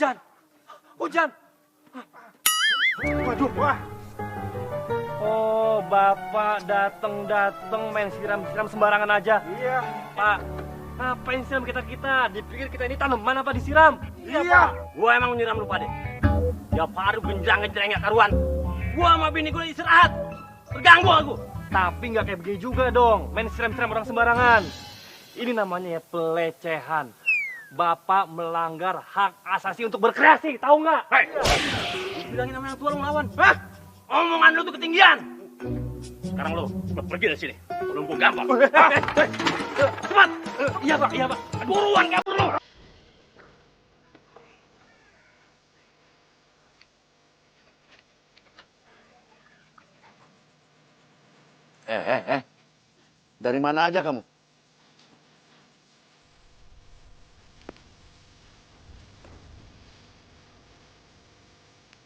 Hujan. Hujan. Waduh, wah. Oh, Bapak dateng main siram-siram sembarangan aja. Iya. Pak, ngapain siram kita? Dipikir kita ini tanaman apa disiram? Iya, Pak. Gua emang nyiram lu, Pak deh. Tiap hari genjang-genjang gak karuan. Gua sama bini gua istirahat. Terganggu aku. Tapi nggak kayak begini juga dong, main siram-siram orang sembarangan. Ini namanya ya pelecehan. Bapak melanggar hak asasi untuk berkreasi, tahu nggak? Hei, bilangin sama yang tua lu ngelawan. Hah? Omongan lu tuh ketinggian. Sekarang lu pergi dari sini. Lumpuh gampang. Cepat. Iya pak. Buruan kabur lu. Dari mana aja kamu?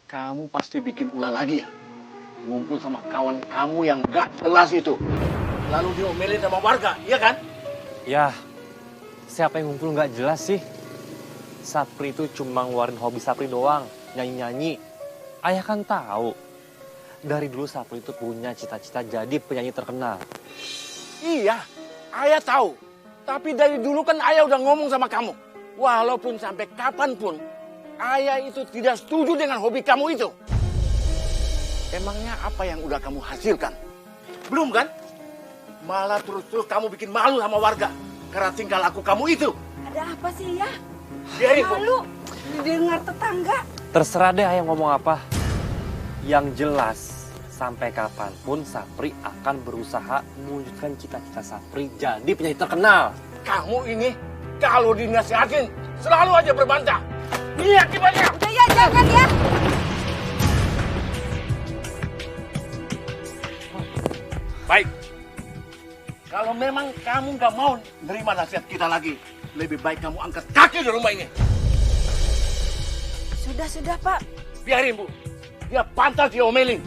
Kamu pasti bikin ulah lagi ya? Ngumpul sama kawan kamu yang gak jelas itu. Lalu diomelin sama warga, iya kan? Ya, siapa yang ngumpul nggak jelas sih? Sapri itu cuma ngeluarin hobi Sapri doang, nyanyi-nyanyi. Ayah kan tahu, dari dulu Sapri itu punya cita-cita jadi penyanyi terkenal. Iya, ayah tahu. Tapi dari dulu kan ayah udah ngomong sama kamu. Walaupun sampai kapanpun, ayah itu tidak setuju dengan hobi kamu itu. Emangnya apa yang udah kamu hasilkan? Belum kan? Malah terus-terus kamu bikin malu sama warga. Karena tingkah laku kamu itu. Ada apa sih ya? Biarin, Bu. Malu didengar tetangga. Terserah deh ayah ngomong apa. Yang jelas, sampai kapanpun Sapri akan berusaha mewujudkan cita-cita Sapri jadi penyanyi terkenal. Kamu ini kalau dinasihatin selalu aja berbantah. Ini akibatnya. Udah ya, jangan ya. Baik. Kalau memang kamu nggak mau nerima nasihat kita lagi, lebih baik kamu angkat kaki di rumah ini. Sudah, Pak. Biarin, Bu. Dia pantas diomelin.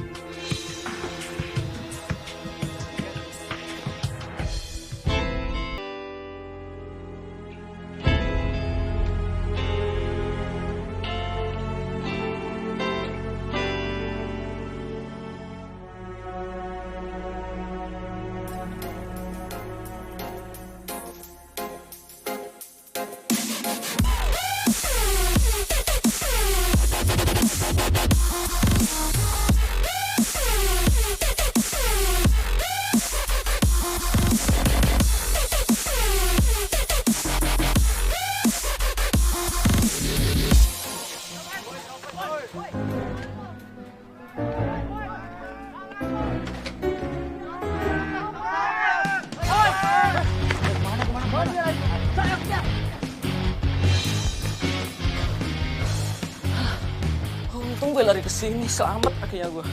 Untung gue lari ke sini, selamat akhirnya gue.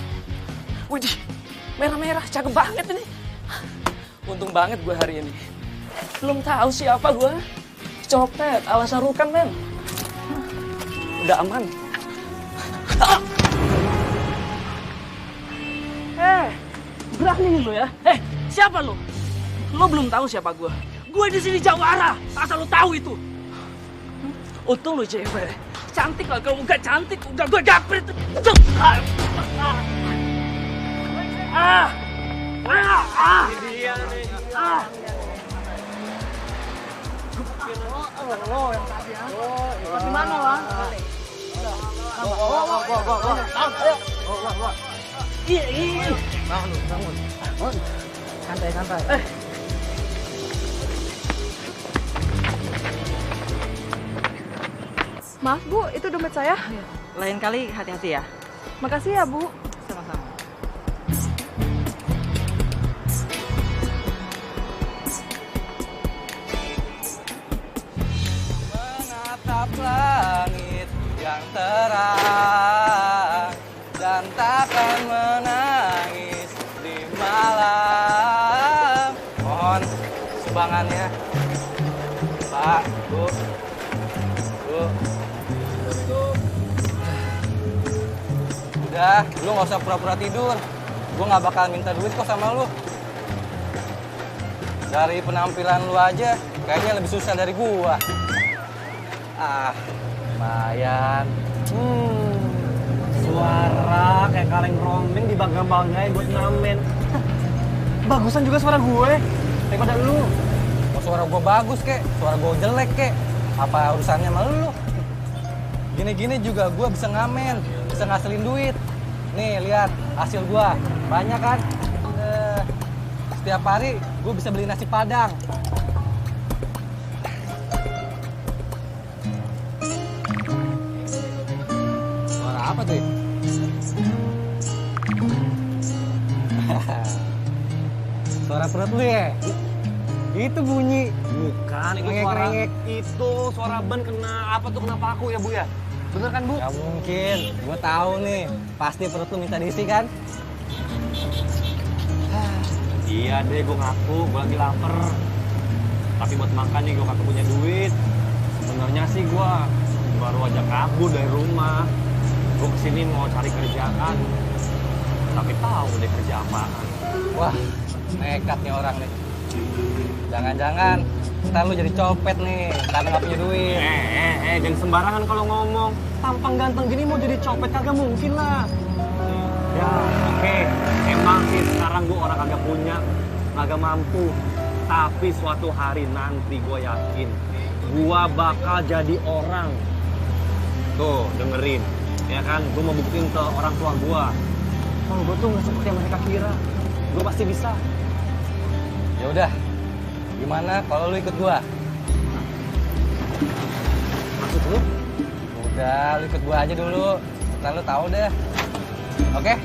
Widih, merah-merah, cakep banget ini. Untung banget gue hari ini. Belum tahu siapa gue. Copet, ala Sarukan, men. Udah aman. Berani lu ya. Siapa lu? Lu belum tahu siapa gue. Gue di sini Jawara, asal lu tahu itu. Untung lu cewek. Cantik lah, kalau nggak cantik udah gue gapret. Ini dia nih. Lo yang tadi ya? Di mana lah? Bangun. Santai. Maaf, Bu, itu dompet saya. Lain kali hati-hati ya. Makasih ya, Bu. Sama-sama. Menatap langit yang terang dan takkan menangis di malam. Mohon sumbangannya, Pak, Bu. Udah, lu gak usah pura-pura tidur. Gue gak bakal minta duit kok sama lu. Dari penampilan lu aja, kayaknya lebih susah dari gua. Layan. Suara kayak kaleng rombeng dibangga-banggain buat ngamen. Bagusan juga suara gue daripada lu. Mau suara gue bagus kek, suara gue jelek kek. Apa urusannya sama lu? Gini-gini juga gue bisa ngamen, bisa ngasilin duit. Nih lihat hasil gue, banyak kan? Setiap hari gue bisa beli nasi padang. Suara apa tuh? Suara perut lu ya? Itu bunyi. Bukan, itu suara Rengek-rengek. itu suara ban kena apa tuh, kena paku ya Bu ya? Bener kan Bu? Gak mungkin, gue tahu nih. Pasti perut lu minta diisi kan? Iya deh, gue ngaku, gue lagi lapar. Tapi buat makan nih gue kagak punya duit. Sebenarnya sih gue baru aja kabur dari rumah. Gue kesini mau cari kerjaan. Tapi tahu deh kerja apaan. Wah, nekat nih orang nih. Jangan-jangan ntar lu jadi copet nih, karena gak punya duit. Jangan sembarangan kalau ngomong. Tampang ganteng gini mau jadi copet kagak mungkin lah. Ya, oke. Emang sih sekarang gue orang kagak punya, kagak mampu. Tapi suatu hari nanti gue yakin gue bakal jadi orang. Tuh, dengerin. Ya kan, gue mau buktiin ke orang tua gue. Kalau gue tuh nggak seperti yang mereka kira. Gue pasti bisa. Ya udah, gimana kalau lu ikut gua? Maksud lu? Udah, lu ikut gua aja dulu. Ntar lu tahu deh. Oke?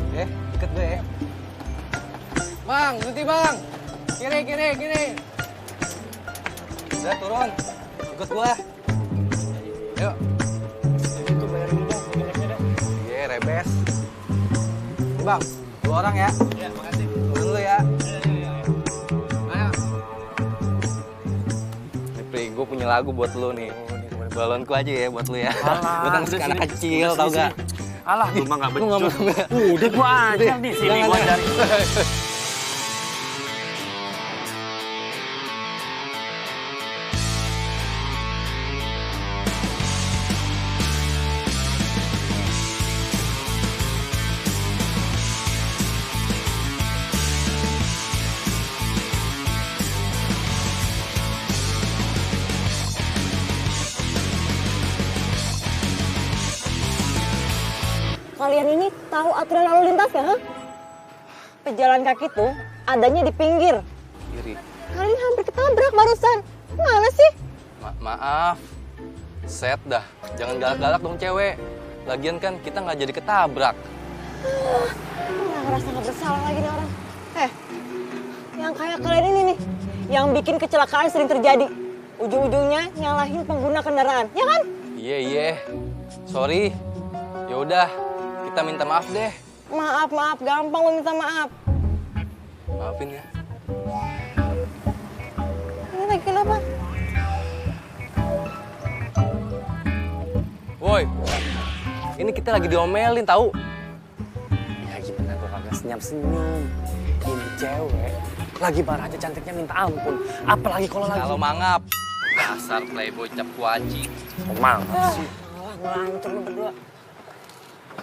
Oke, ikut gue ya. Bang, berhenti bang. Kiri. Udah turun, ikut gua. Yuk. Itu bayarin dulu dong, naiknya deh. Iya, rebes. Ini bang, 2 orang ya. Iya, makasih. Turun dulu ya. Ayo. Nih, Pri, gue punya lagu buat lu nih. Balonku aja ya buat lu ya. Gue kan suka anak kecil, tau gak? Alah, lu mah nggak Lu nggak becus. mau. Udah gua aja nih sini Jangan, gua jangan. dari. Kalian ini tahu aturan lalu lintas ya? Pejalan kaki tuh adanya di pinggir. Kiri. Kalian hampir ketabrak barusan. Mana sih? Maaf. Set dah. Jangan galak-galak dong cewek. Lagian kan kita nggak jadi ketabrak. Nggak ngerasa nggak bersalah lagi nih orang. Yang kayak kalian ini nih, yang bikin kecelakaan sering terjadi. Ujung-ujungnya nyalahin pengguna kendaraan, ya kan? Iya. Sorry. Ya udah, kita minta maaf deh. Maaf, gampang lo minta maaf. Maafin ya. Ini lagi apa? Woi, ini kita lagi diomelin tahu? Ya gimana gua kagak senyum-senyum. Ini cewek lagi marah aja cantiknya minta ampun. Apalagi kalau lagi Kalau mangap. Dasar playboy cap kuaci. mangap sih. Malah ngelancur lo berdua.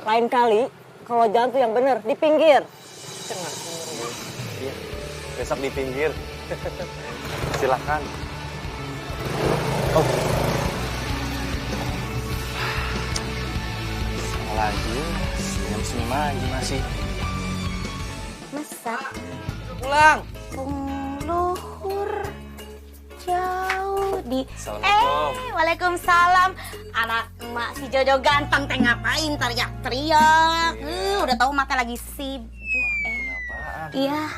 Lain kali, kalau jalan tuh yang bener, di pinggir. Iya. Besok di pinggir. Silakan. Oh. Lagi, senyum-senyum aja masih. Masa Pulang. luhur jauh di... Assalamualaikum. Waalaikumsalam. Anak emak si Jojo ganteng teh ngapain teriak-teriak. Udah tahu mata lagi sibuk. Iya,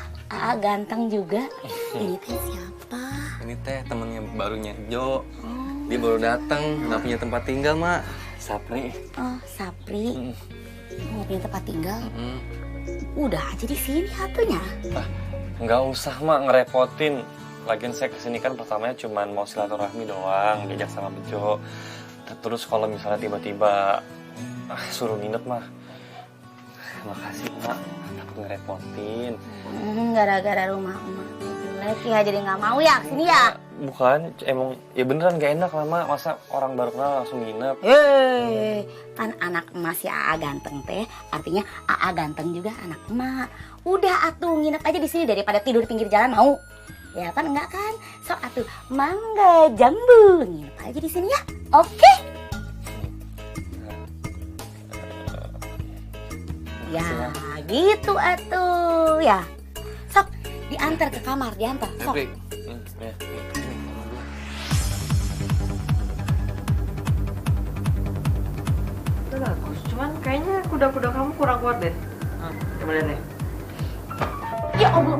ganteng juga. Ini teh siapa? Ini teh temennya barunya Jo. Dia baru datang, nggak punya tempat tinggal, Mak. Sapri. Oh, Sapri. Mau punya tempat tinggal? Udah aja di sini hatunya. Nggak usah mak ngerepotin. Lagian saya kesini kan pertamanya cuma mau silaturahmi doang, diajak sama Bejo. Terus kalau misalnya tiba-tiba suruh nginep mah, makasih mak, takut ngerepotin. Gara-gara rumah emak jelek Kayak jadi nggak mau ya kesini ya? Bukan, emang ya beneran gak enak lama masa orang baru kenal langsung nginep. Kan anak emak si AA ganteng teh, artinya AA ganteng juga anak emak. Udah atuh nginep aja di sini daripada tidur di pinggir jalan mau. Ya kan enggak kan? Sok atuh mangga jambu nginep aja di sini ya. Oke? Ya gitu atuh ya. Sok diantar ke kamar, diantar. Sok. Ya. Itu bagus, cuman kayaknya kuda-kuda kamu kurang kuat deh. Coba lihat deh. Ya Allah,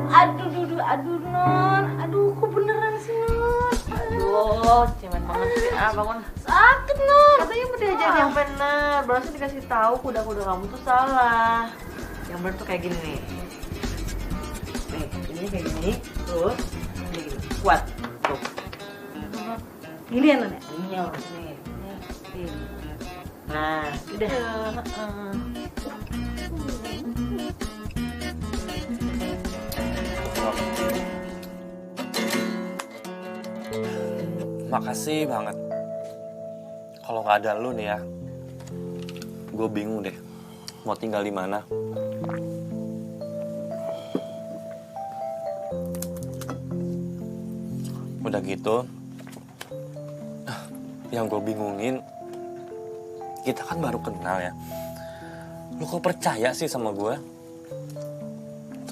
aduh non, aduh kok beneran sih non? Aduh, cemen banget sih. Bangun. Sakit non. Katanya mau diajar yang benar. Barusan dikasih tahu kuda-kuda kamu tuh salah. Yang benar tuh kayak gini nih. Nih, ini kayak gini. Terus ini gini. Kuat. Tuh. Gini ya non ya? Ini harus nih. Nih. Nah, udah. Makasih banget. Kalau nggak ada lu nih ya, gue bingung deh mau tinggal di mana. Udah gitu, yang gue bingungin, kita kan baru kenal ya. Lu kok percaya sih sama gue?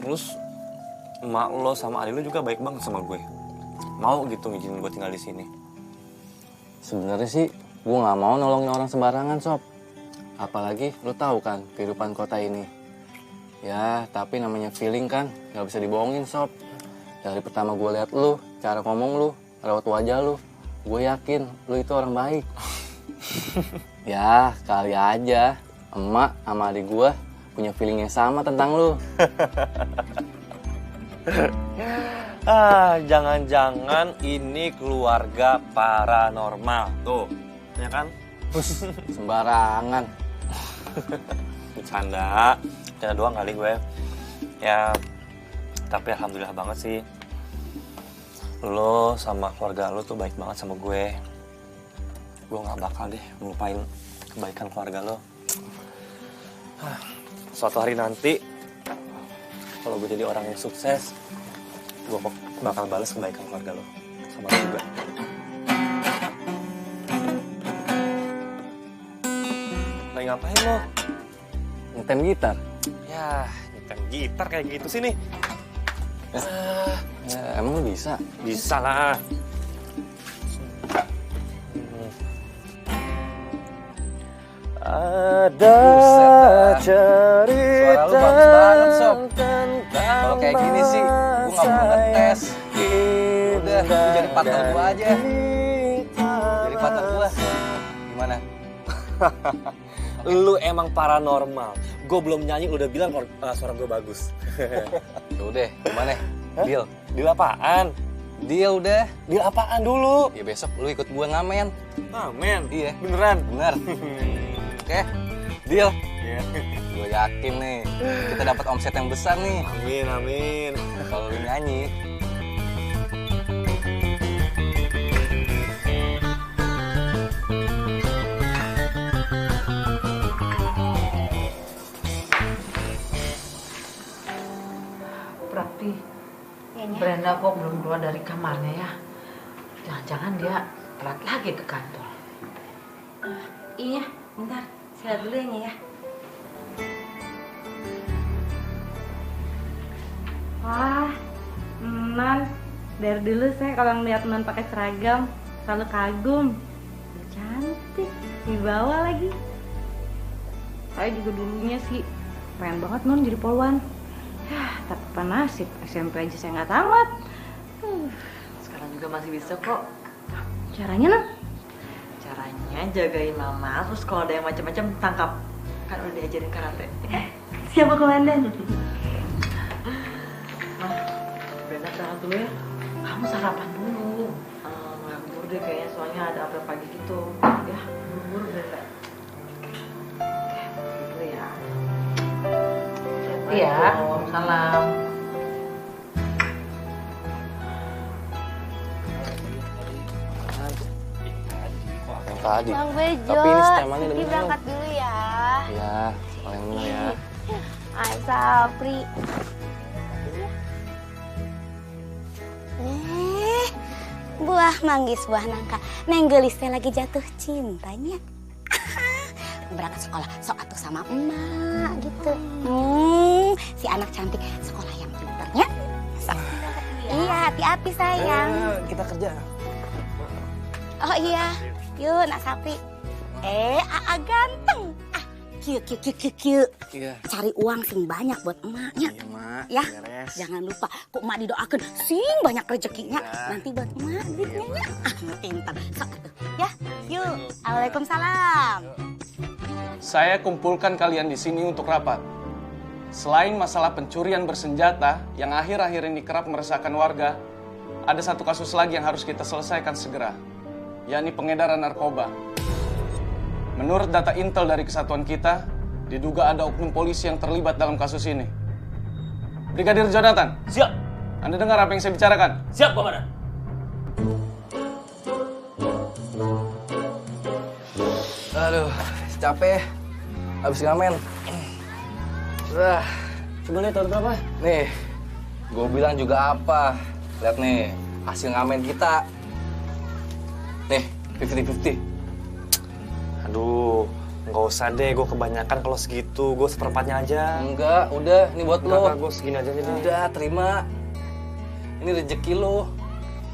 Terus emak lo sama adik lo juga baik banget sama gue. Mau gitu ngizinin gue tinggal di sini. Sebenarnya sih gue nggak mau nolongin orang sembarangan, Sob. Apalagi lu tahu kan kehidupan kota ini. Ya tapi namanya feeling kan nggak bisa dibohongin, Sob. Dari pertama gue lihat lu, cara ngomong lu, lewat wajah lu, gue yakin lu itu orang baik. Ya kali aja emak sama adik gue punya feeling yang sama tentang lu. Jangan-jangan ini keluarga paranormal. Tuh, ya kan? Sembarangan. Bercanda doang kali gue. Ya, tapi alhamdulillah banget sih. Lo sama keluarga lo tuh baik banget sama gue. Gue gak bakal deh ngelupain kebaikan keluarga lo. Suatu hari nanti, kalau gue jadi orang yang sukses, gue bakal balas kebaikan keluarga lo sama lo juga. Lagi ngapain lo? Ngetem gitar. Ya, nyetem gitar kayak gitu sih nih. Ya, emang lu bisa? Bisa lah. Ada cerita. Suara lu bagus banget, Sob. Kalau kayak gini sih, gue gak perlu ngetes. Udah, lu jadi partner gue aja. Jadi partner gue. Gimana? Lu emang paranormal. Gue belum nyanyi udah bilang suara gue bagus. Udah, gimana? Deal. Deal apaan? Deal udah. Deal apaan dulu? Ya besok lu ikut gue ngamen. Ngamen? Iya. Beneran? Bener. Oke, deal. Iya. Gue yakin nih, kita dapat omset yang besar nih. Amin, amin. Kalau lu nyanyi. Berarti Brenda kok belum keluar dari kamarnya ya? Jangan-jangan dia telat lagi ke kantor. Iya, bentar. Saya lihat dulu ya, Nyai, ya. Wah, Non, dari dulu saya kalau ngeliat Non pakai seragam selalu kagum. Cantik, dibawa lagi. Saya juga dulunya sih pengen banget Non jadi polwan. Ya, tapi apa nasib, SMP aja saya nggak tamat. Sekarang juga masih bisa kok. Caranya Non? Caranya jagain mama, terus kalau ada yang macam-macam tangkap. Kan udah diajarin karate. Siapa komandan? Nah, Brenda berangkat dulu ya. Kamu sarapan dulu. Nganggur deh kayaknya soalnya ada apel pagi gitu. Ya, buru-buru Brenda. Gitu ya. Iya, salam. tadi. Bang Bejo, Tapi ini setemannya udah Siti minum. berangkat dulu ya. Iya, paling dulu ya. Ay, Sapri. Buah manggis, buah nangka. Neng Gelis teh lagi jatuh cintanya. Berangkat sekolah, sok atuh sama emak gitu. Si anak cantik sekolah yang pinternya. Sok. Iya, hati-hati sayang. Kita kerja. Oh iya, yuk nak Sapri. Aa ganteng. Kieu. Iya. Cari uang sing banyak buat emaknya. Iya, Mak. Ya, Beres. jangan lupa. Kok emak didoakan sing banyak rezekinya. Iya. Nanti buat emak duitnya ya. Pintar. Sok atuh. Ya, yuk. Waalaikumsalam. Saya kumpulkan kalian di sini untuk rapat. Selain masalah pencurian bersenjata yang akhir-akhir ini kerap meresahkan warga, ada satu kasus lagi yang harus kita selesaikan segera, yakni pengedaran narkoba. Menurut data intel dari kesatuan kita, diduga ada oknum polisi yang terlibat dalam kasus ini. Brigadir Jonathan, Siap. Anda dengar apa yang saya bicarakan? Siap, Komandan. Aduh, capek. Habis ngamen. Coba lihat tahun berapa? Nih, gue bilang juga apa. Lihat nih, hasil ngamen kita. Nih, 50-50. Aduh, nggak usah deh, gue kebanyakan kalau segitu, gue seperempatnya aja. Enggak, udah, ini buat lo. Enggak, gue segini aja deh. Udah, terima. Ini rezeki lo.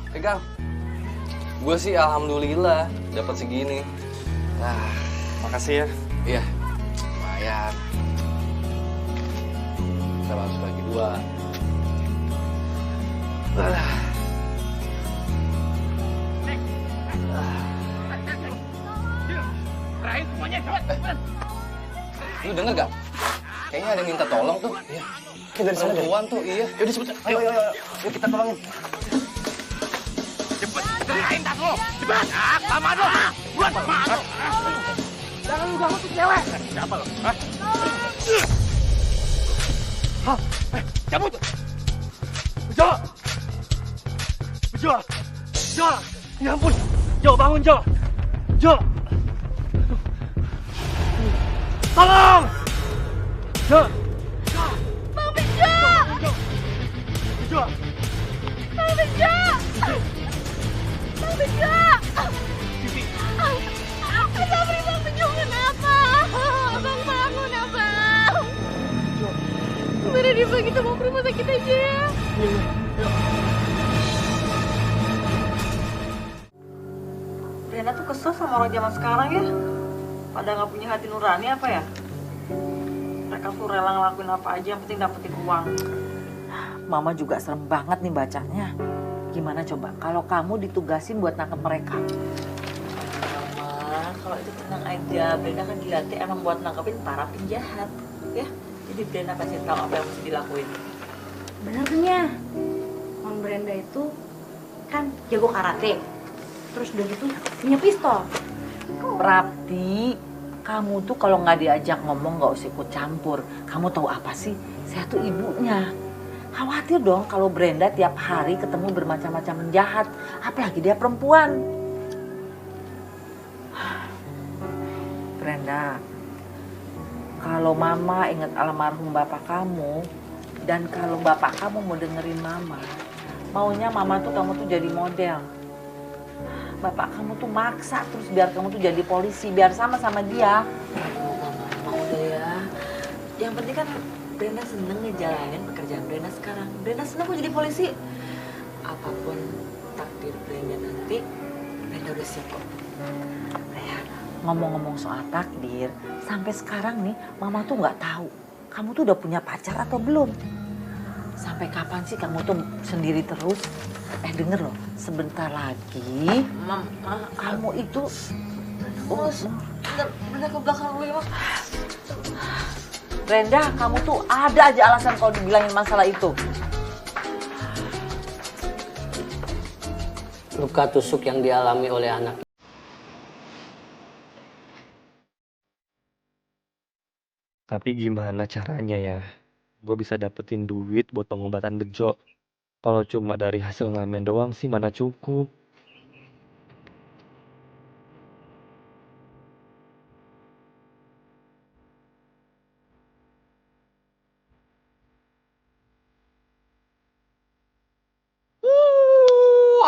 Pegang. Gue sih alhamdulillah dapat segini. Nah, Makasih ya. iya. Lumayan. Kita langsung bagi 2. Raih semuanya, cepat. Lu denger gak? Kayaknya ada yang minta tolong tuh. Iya. Kita dari sana deh. Perempuan tuh, iya. Yaudah cepet. Ayo. Yuk kita tolongin. Cepet, ceritain tas lo. Cepat. Lama lo. Buat lama lo. Jangan lu ganggu tuh cewek. Siapa lo? Hah? Cabut. Jo! Jo! Jo! Ya ampun! Jo, bangun Jo! Jo! Tolong! Jo! Bang Bejo! Jo! Bang Bejo! Bang Bejo! Sapri, Bang Bejo kenapa? Bang bangun, Abang. Gimana dia Bang, kita mau ke rumah sakit aja ya? Brenda tuh kesel sama orang zaman sekarang ya. Pada nggak punya hati nurani apa ya? Mereka tuh rela ngelakuin apa aja yang penting dapetin uang. Mama juga serem banget nih bacanya. Gimana coba kalau kamu ditugasin buat nangkep mereka? Mama, kalau itu tenang aja. Brenda kan dilatih emang buat nangkepin para penjahat, ya. Jadi Brenda kasih tahu apa yang mesti dilakuin. Benernya, Om Brenda itu kan jago karate. Terus udah gitu punya pistol. Prapti, kamu tuh kalau nggak diajak ngomong nggak usah ikut campur. Kamu tahu apa sih? Saya tuh ibunya. Khawatir dong kalau Brenda tiap hari ketemu bermacam-macam penjahat. Apalagi dia perempuan. Brenda, kalau Mama ingat almarhum bapak kamu, dan kalau bapak kamu mau dengerin Mama, maunya Mama tuh kamu tuh jadi model. Bapak kamu tuh maksa terus biar kamu tuh jadi polisi, biar sama-sama dia. Mau deh ya. Yang penting kan Brenda seneng ngejalanin pekerjaan Brenda sekarang. Brenda seneng mau jadi polisi. Apapun takdir Brenda nanti, Brenda udah siap kok. Ya, ngomong-ngomong soal takdir, sampai sekarang nih Mama tuh nggak tahu kamu tuh udah punya pacar atau belum. Sampai kapan sih kamu tuh sendiri terus? Denger loh, sebentar lagi kamu itu Brenda ke belakang dulu ya, Mas. Brenda, kamu tuh ada aja alasan kalau dibilangin masalah itu. Luka tusuk yang dialami oleh anak. Tapi gimana caranya ya? Gue bisa dapetin duit buat pengobatan Bejo. Kalau cuma dari hasil ngamen doang sih mana cukup.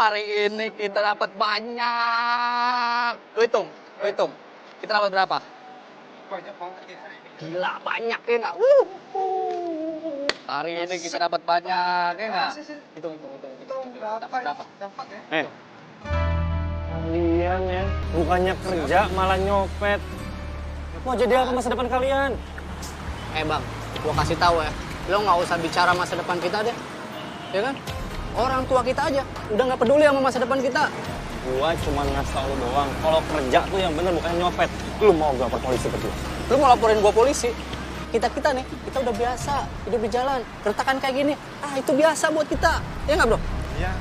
Hari ini kita dapat banyak. Lu hitung. Kita dapat berapa? Banyak banget. Gila, banyak ya nggak? Hari ini kita dapat banyak ya nggak? Hitung. Dapat ya? Kalian ya, bukannya kerja malah nyopet. Mau jadi apa masa depan kalian? Bang, gua kasih tahu ya, lo nggak usah bicara masa depan kita deh, ya kan? Orang tua kita aja udah nggak peduli sama masa depan kita. Gua cuma ngasih tau lu doang, kalau kerja tuh yang bener bukan nyopet. Lu mau gua lapor polisi berdua? Lu mau laporin gua polisi? Kita nih, kita udah biasa hidup di jalan, gertakan kayak gini. Itu biasa buat kita, ya nggak bro? Iya.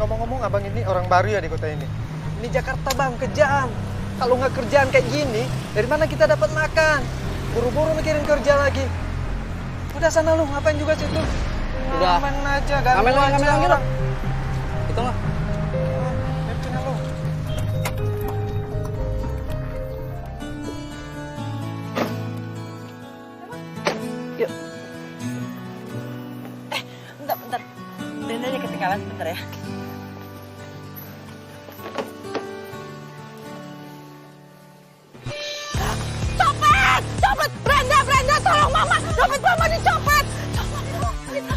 Ngomong-ngomong abang ini orang baru ya di kota ini. Ini Jakarta bang, kejam. Kalau nggak kerjaan kayak gini, dari mana kita dapat makan? Buru-buru mikirin kerja lagi. Udah sana lu, ngapain juga situ? Udah. Ngamen aja, ganggu Ngamen aja lagi orang. Itu lah. Ngapain lu? Yuk. Bentar. Brenda ketinggalan sebentar ya. Copet! Brenda, tolong mama! Dompet mama dicopet! Brenda!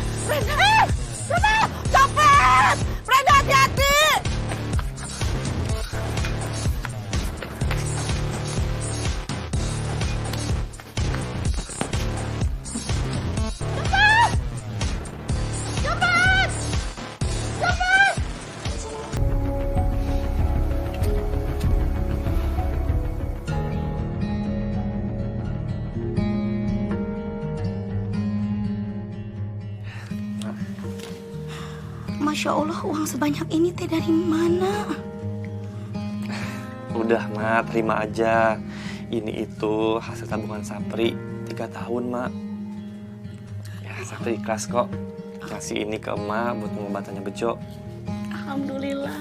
Copet! Brenda, hati-hati! Masya Allah, uang sebanyak ini teh dari mana? Udah, Mak, terima aja. Ini itu hasil tabungan Sapri 3 tahun, Mak. Ya, Sapri ikhlas kok. Kasih ini ke Emak buat pengobatannya Bejo. Alhamdulillah.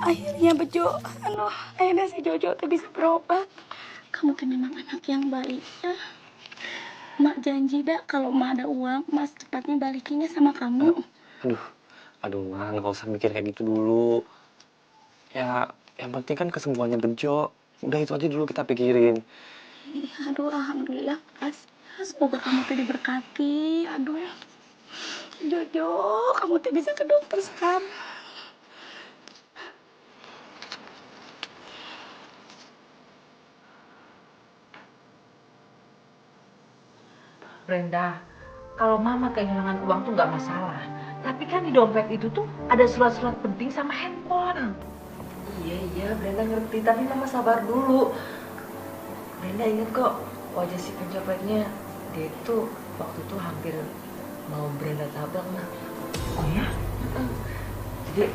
Akhirnya Bejo, akhirnya si Jojo tuh bisa berobat. Kamu tuh memang anak yang baik ya. Mak janji dah kalau Mak ada uang, Mak secepatnya balikinnya sama kamu. Aduh, Mak, nggak usah mikir kayak gitu dulu. Ya, yang penting kan kesembuhannya Bejo. Udah itu aja dulu kita pikirin. Iya, aduh, alhamdulillah. Semoga kamu tuh diberkati. Aduh, Jojo, kamu tuh bisa ke dokter sekarang. Brenda, kalau mama kehilangan uang tuh nggak masalah. Tapi kan di dompet itu tuh ada surat-surat penting sama handphone. Iya, Brenda ngerti. Tapi mama sabar dulu. Brenda inget kok wajah si pencopetnya. Dia itu waktu itu hampir mau Brenda tabrak, Mak. Oh ya? Jadi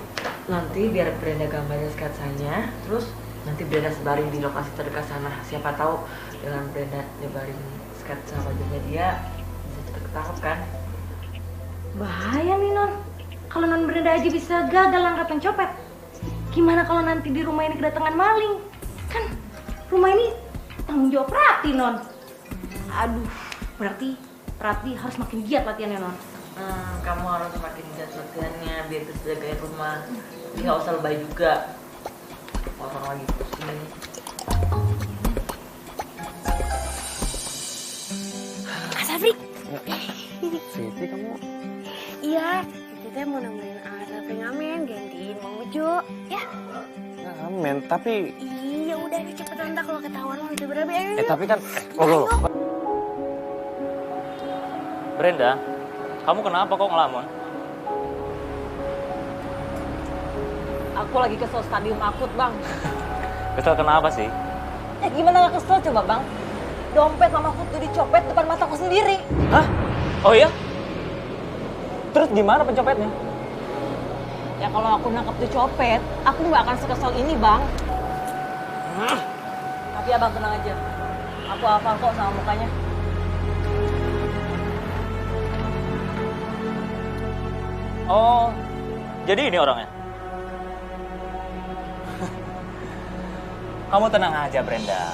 nanti biar Brenda gambarnya sketsanya, terus nanti Brenda sebarin di lokasi terdekat sana. Siapa tahu dengan Brenda nyebarin sketsa wajahnya dia bisa cepet ketangkep kan? Bahaya nih Non. Kalau Non Brenda aja bisa gagal angkat pencopet, gimana kalau nanti di rumah ini kedatangan maling? Kan rumah ini tanggung jawab Prati, Non. Aduh, berarti Prati harus makin giat latihannya, Non. Kamu harus makin giat latihannya biar bisa jagain rumah. Jadi nggak usah lebay juga. Orang lagi pusing. Kak Safri. Siti, kamu? Iya, kita mau nemenin Safri ngamen, gantiin Bang Bejo, ya? Ngamen, tapi... Iya, udah nih cepetan dah kalau ketahuan mau itu berapa ya? tapi kan... Loh. Brenda, kamu kenapa kok ngelamun? Aku lagi kesel stadium akut, Bang. Kesel kenapa sih? Ya gimana gak kesel coba, Bang? Dompet mamaku tuh dicopet depan mataku sendiri. Hah? Oh iya? Terus gimana pencopetnya? Ya kalau aku nangkep tuh copet, aku nggak akan sekesel ini, Bang. Tapi Abang tenang aja. Aku hafal kok sama mukanya. Oh, jadi ini orangnya? Kamu tenang aja, Brenda.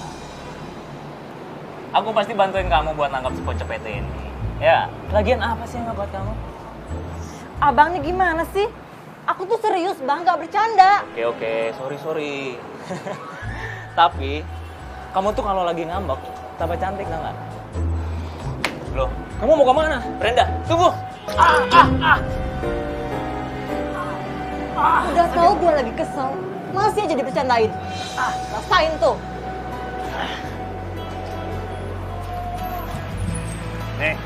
Aku pasti bantuin kamu buat nangkap si pencopet ini. Ya, lagian apa sih yang nggak buat kamu? Abangnya gimana sih? Aku tuh serius bang, gak bercanda. Oke, sorry. Tapi, kamu tuh kalau lagi ngambek, tambah cantik tau gak? Loh, kamu mau kemana? Brenda, tunggu! Udah tahu gue lagi kesel, masih aja dibercandain. Rasain tuh. Nih.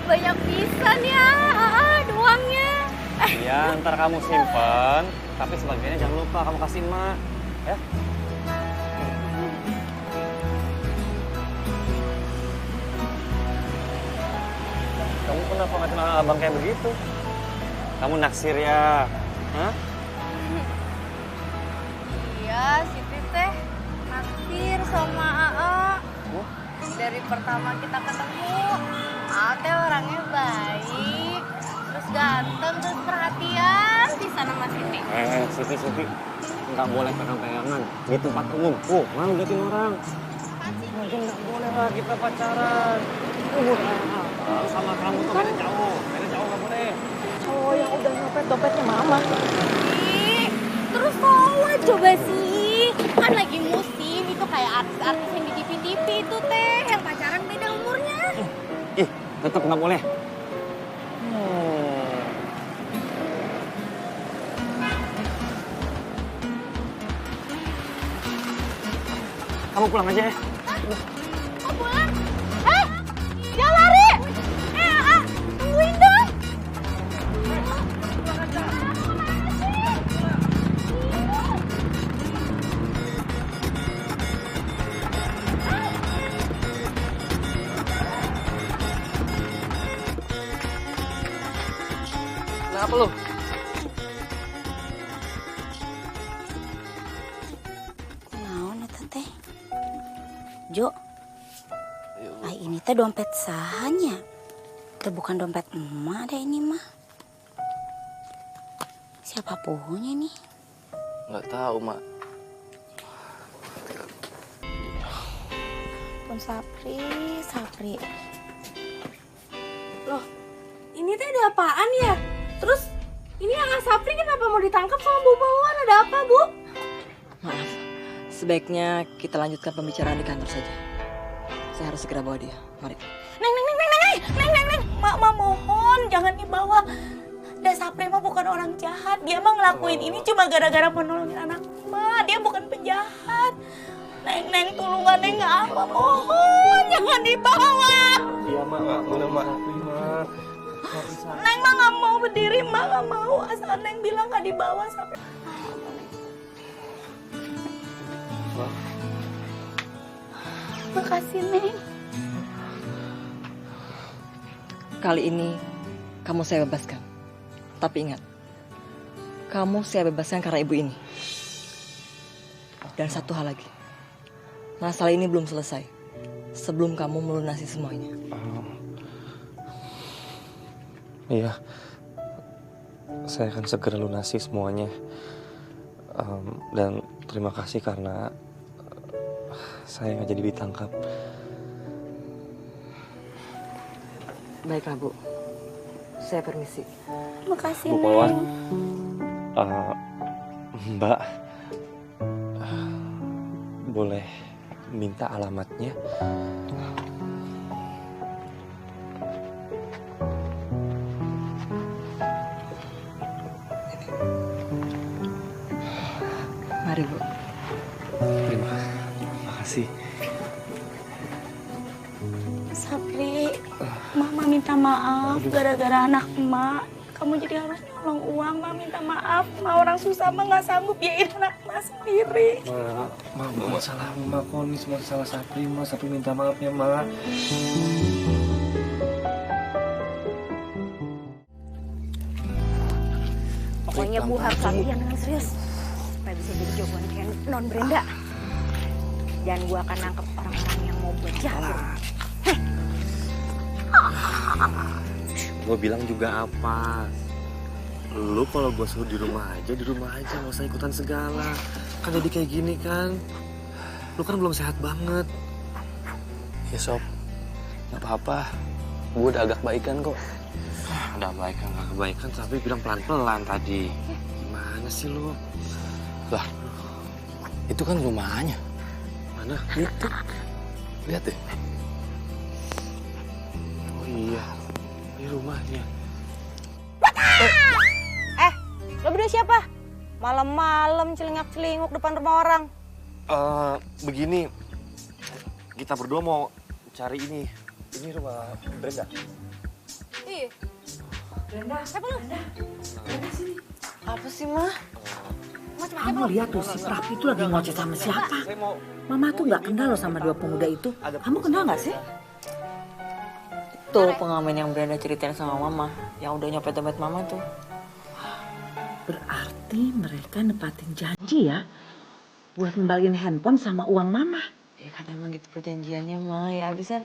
Banyak pisan ya, doangnya. Iya, ntar kamu simpen, tapi sebagiannya jangan lupa kamu kasih emak, ya? Kamu kenapa nggak kenal abang kayak begitu? Kamu naksir ya? Hah? Iya, Siti teh naksir sama AA. Dari pertama kita ketemu, AA teh orangnya baik, terus ganteng, terus perhatian bisa sama Siti. Siti, nggak boleh pegang-pegangan di tempat umum. Malu liatin orang. Mungkin nggak boleh lah kita pacaran. Sama kamu tuh beda jauh nggak boleh. Oh, yang udah nyopet dompetnya mama. Ih, terus forward coba sih. Kan lagi musim, itu kayak artis-artis yang di TV-TV itu teh, yang pacaran beda umurnya. Ih, tetap nggak boleh. Kamu pulang aja ya. Mau pulang? Jangan lari! Tungguin dong! Kenapa lu? Naon eta teh? Jo, ini teh dompet sahanya. Itu bukan dompet emak deh ini mah. Siapa punya nih? Nggak tahu, Mak. Pun Sapri. Loh, ini teh ada apaan ya? Terus ini Angga Sapri kenapa mau ditangkap sama Bu Bawan? Ada apa, Bu? Maaf, sebaiknya kita lanjutkan pembicaraan di kantor saja. Saya harus segera bawa dia. Mari. Neng. Mak mohon jangan dibawa. Dan Sapri mah bukan orang jahat. Dia mah ngelakuin ini cuma gara-gara menolongin anak emak. Dia bukan penjahat. Neng, tulungan Neng nggak apa. Mohon jangan dibawa. Iya, Mak. Nggak boleh, Mak. Neng mah nggak mau berdiri, Mak nggak mau. Asal Neng bilang nggak dibawa Sapri. Makasih, Neng. Kali ini kamu saya bebaskan. Tapi ingat, kamu saya bebaskan karena ibu ini. Dan satu hal lagi, masalah ini belum selesai sebelum kamu melunasi semuanya. Iya, saya akan segera lunasi semuanya. Dan terima kasih karena saya nggak jadi ditangkap. Baiklah, Bu. Saya permisi. Makasih, Bu Neng. Pawan, Mbak, boleh minta alamatnya? Mari, Bu. Terima kasih. Sapri, Mama minta maaf gara-gara anak emak. Kamu jadi harus nolong uang, Ma minta maaf. Ma orang susah mah nggak sanggup biayain anak Ma sendiri. Ma, masalah Ma, kok ini semua salah Sapri, Ma. Sapri minta maaf ya, Ma. Pokoknya Bu harus latihan dengan serius supaya bisa jadi jagoan kayak Non Brenda. Dan gua akan nangkep orang-orang yang mau buat jahat. Gue bilang juga apa? Lu kalau gue suruh di rumah aja, nggak usah ikutan segala. Kan jadi kayak gini kan. Lu kan belum sehat banget. Ya, Sob. Nggak apa-apa. Gue udah agak baikan kok. Udah baikan nggak kebaikan tapi bilang pelan-pelan tadi. Gimana sih lo? Lah, itu kan rumahnya. Mana? Itu. Lihat deh. Oh iya, ini rumahnya. Lo berdua siapa? Malam-malam celingak-celinguk depan rumah orang. Begini, kita berdua mau cari ini. Ini rumah Brenda. Iya. Brenda, Siapa lu? Brenda sini. Apa sih, Ma? Macam-macam Kamu lo. lihat tuh si Prapi itu lagi ngoceh sama siapa? Saya mau... Mama tuh nggak kenal loh sama dua pemuda itu. Kamu kenal nggak sih? Itu pengamen yang Brenda ceritain sama Mama, yang udah nyopet dompet Mama tuh. Berarti mereka nepatin janji ya, buat ngembaliin handphone sama uang Mama. Ya kan emang gitu perjanjiannya, Ma. Ya abisan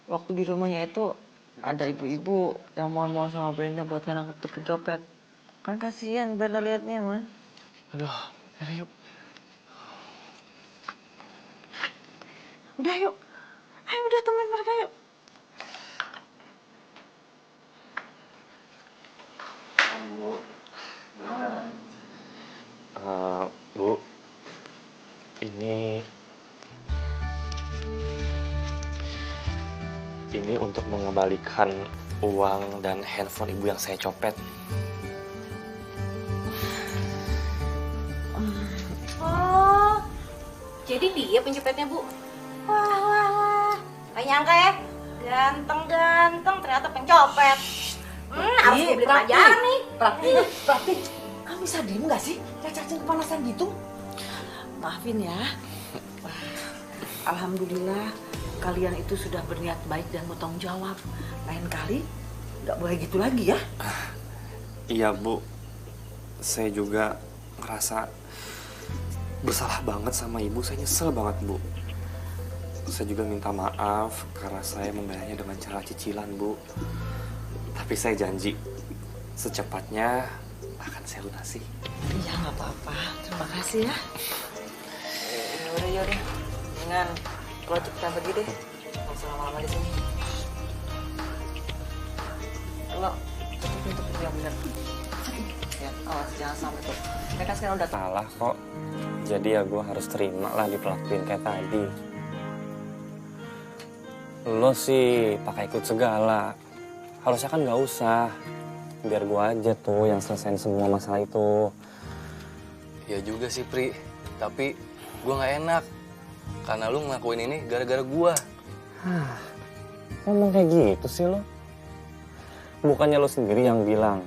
waktu di rumahnya itu ada ibu-ibu yang mohon-mohon sama Brenda buat nangkep copet. Kan kasihan Brenda liatnya, Ma. Aduh, yuk. Udah yuk, ayo udah temen mereka yuk. Bu, ini untuk mengembalikan uang dan handphone ibu yang saya copet. Oh, jadi dia pencopetnya, Bu? Wah. Gak nyangka ya, ganteng-ganteng ternyata pencopet. Harus gue beli pelajaran nih. Prapi, kamu bisa diem gak sih? Cacing kepanasan gitu. Maafin ya. Wah, alhamdulillah kalian itu sudah berniat baik dan bertanggung jawab. Lain kali nggak boleh gitu lagi ya. Iya, Bu. Saya juga ngerasa bersalah banget sama ibu. Saya nyesel banget, Bu. Saya juga minta maaf karena saya membayarnya dengan cara cicilan, Bu. Tapi saya janji secepatnya akan saya lunasi. Iya nggak apa-apa. Terima kasih ya. Yaudah. Dengan kalau cepetan pergi deh. Nggak usah lama-lama di sini. Lo tutup pintu yang benar. Ya, awas jangan sampai tuh. Mereka sekarang udah Salah kok. Jadi ya gue harus terima lah diperlakuin kayak tadi. Lo sih pakai ikut segala. Harusnya kan nggak usah. Biar gue aja tuh yang selesain semua masalah itu. Ya juga sih, Pri. Tapi gue nggak enak. Karena lu ngelakuin ini gara-gara gue. Ngomong kayak gitu sih lo. Bukannya lo sendiri yang bilang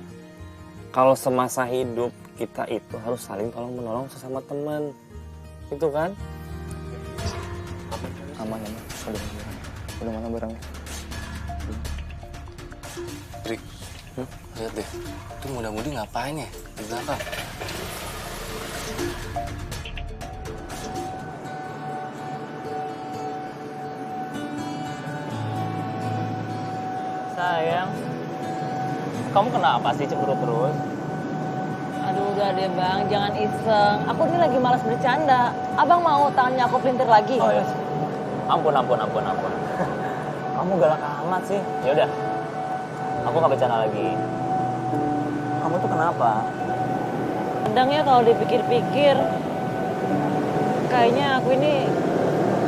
kalau semasa hidup kita itu harus saling tolong-menolong sesama teman. Itu kan? Aman. Udah mana barangnya? Pri, lihat deh. Itu muda-mudi ngapain ya di belakang? Sayang, kamu kenapa sih cemburu terus? Aduh udah deh bang, jangan iseng. Aku ini lagi malas bercanda. Abang mau tangannya aku pelintir lagi? Oh iya. Ampun. Kamu galak amat sih. Ya udah, aku nggak bercanda lagi. Kamu tuh kenapa? Kadang ya kalau dipikir-pikir, kayaknya aku ini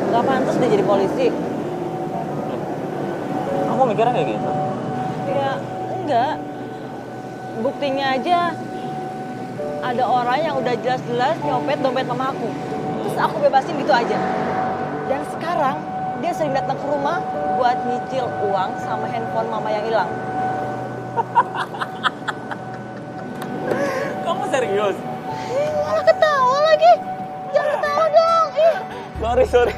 nggak pantas deh jadi polisi. Kamu mikirnya kayak gitu? Ya enggak. Buktinya aja ada orang yang udah jelas-jelas nyopet dompet mama aku. Terus aku bebasin gitu aja. Dan sekarang dia sering datang ke rumah buat nyicil uang sama handphone mama yang hilang. Kamu serius? Malah ketawa lagi. Jangan ketawa dong. Sorry.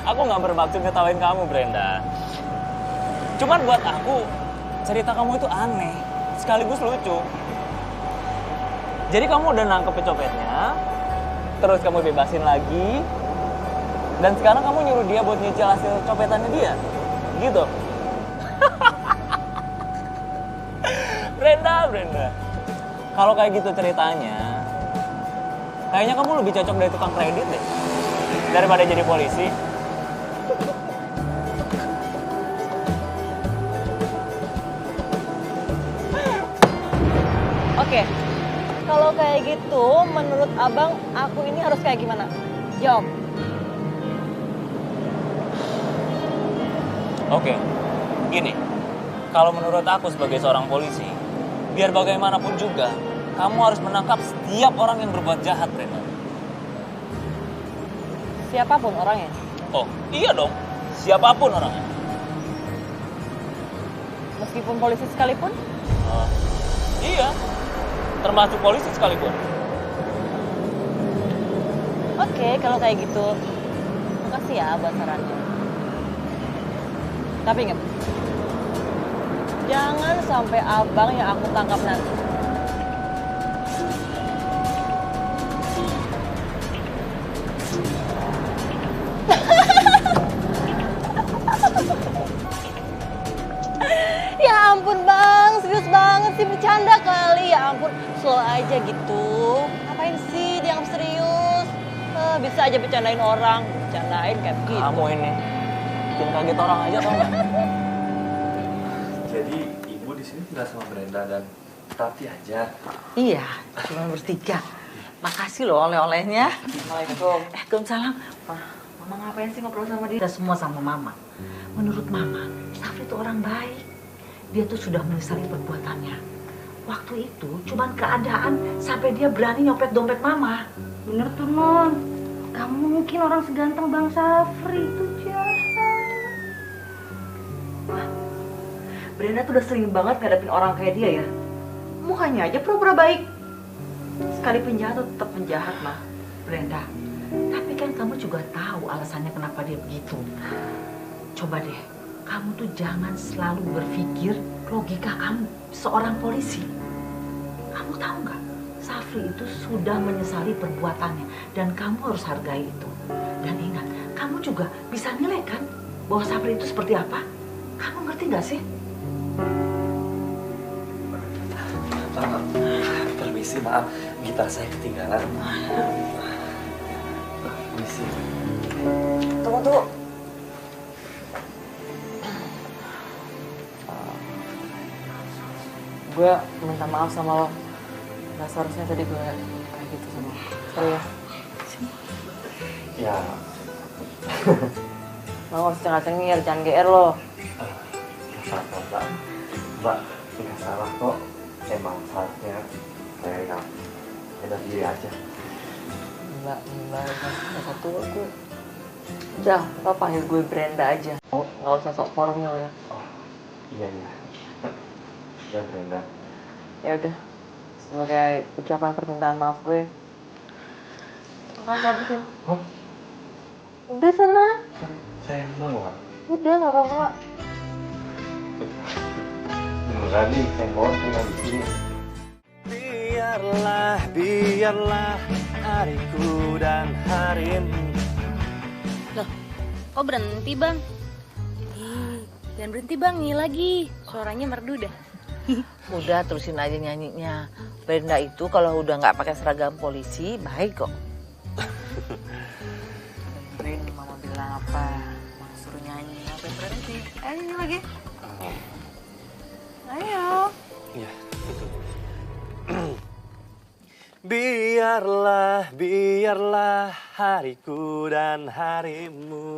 Aku nggak bermaksud ngetawain kamu, Brenda. Cuman buat aku, cerita kamu itu aneh, sekaligus lucu. Jadi kamu udah nangkep pencopetnya, terus kamu bebasin lagi, dan sekarang kamu nyuruh dia buat nyicil hasil copetannya dia, gitu. Brenda. Kalau kayak gitu ceritanya, kayaknya kamu lebih cocok dari tukang kredit deh, daripada jadi polisi. Oke, kalau kayak gitu, menurut abang, aku ini harus kayak gimana? Jawab. Oke, gini. Kalau menurut aku sebagai seorang polisi, biar bagaimanapun juga, kamu harus menangkap setiap orang yang berbuat jahat, Brenda. Siapapun orangnya? Oh, iya dong. Siapapun orangnya. Meskipun polisi sekalipun? Iya, termasuk polisi sekalipun. Oke, kalau kayak gitu, makasih ya buat sarannya. Tapi ingat, jangan sampai abang yang aku tangkap nanti. Ya ampun bang, serius banget sih, bercanda kali. Ya ampun, slow aja gitu. Ngapain sih dianggap serius? Bisa aja bercandain orang, bercandain kayak begitu. Kamu ini bikin kaget orang aja tau nggak? Jadi ibu di sini tinggal sama Brenda dan Tati aja. Iya, cuma bertiga. Makasih loh oleh-olehnya. Assalamualaikum. Waalaikumsalam. Mama ngapain sih ngobrol sama dia? Kita semua sama Mama. Menurut Mama, Safri itu orang baik. Dia tuh sudah menyesali perbuatannya. Waktu itu cuman keadaan sampai dia berani nyopet dompet Mama. Bener tuh Non. Kamu mungkin orang seganteng Bang Safri itu jahat. Wah, Brenda tuh udah sering banget ngadepin orang kayak dia ya. Mukanya aja pura-pura baik. Sekali penjahat tuh tetap penjahat mah, Brenda. Tapi kan kamu juga tahu alasannya kenapa dia begitu. Coba deh, kamu tuh jangan selalu berpikir logika kamu seorang polisi. Kamu tahu nggak, Safri itu sudah menyesali perbuatannya dan kamu harus hargai itu. Dan ingat, kamu juga bisa nilai kan bahwa Safri itu seperti apa? Kamu ngerti nggak sih? Permisi, maaf, gitar saya ketinggalan. Permisi. Tunggu. Gue minta maaf sama lo. Gak seharusnya tadi gue kayak gitu sama lo. Sorry ya. Ya. Lo gak usah cengir, jangan GR lo. Gak salah, Mbak. Gak salah kok. Emang saatnya saya yang beda diri aja. Mbak, satu aku. Udah, lo panggil gue Brenda aja. Oh, gak usah sok formal ya. Oh, iya. Ya Brenda. Ya udah, sebagai ucapan permintaan maaf gue. Makasih habisin. Oh, Udah sana. saya mau nggak? Udah, gak apa-apa. Beneran nih, saya mau tinggal di sini. Biarlah hariku dan harimu. Loh, kok berhenti Bang? Jangan berhenti Bang, nyanyi lagi. Suaranya merdu dah. Udah, terusin aja nyanyinya. Brenda itu kalau udah nggak pakai seragam polisi, baik kok. Dengerin Mama bilang apa. Mama suruh nyanyi, apa yang berhenti. Ayo nyanyi lagi. Ayo. Iya. Biarlah hariku dan harimu.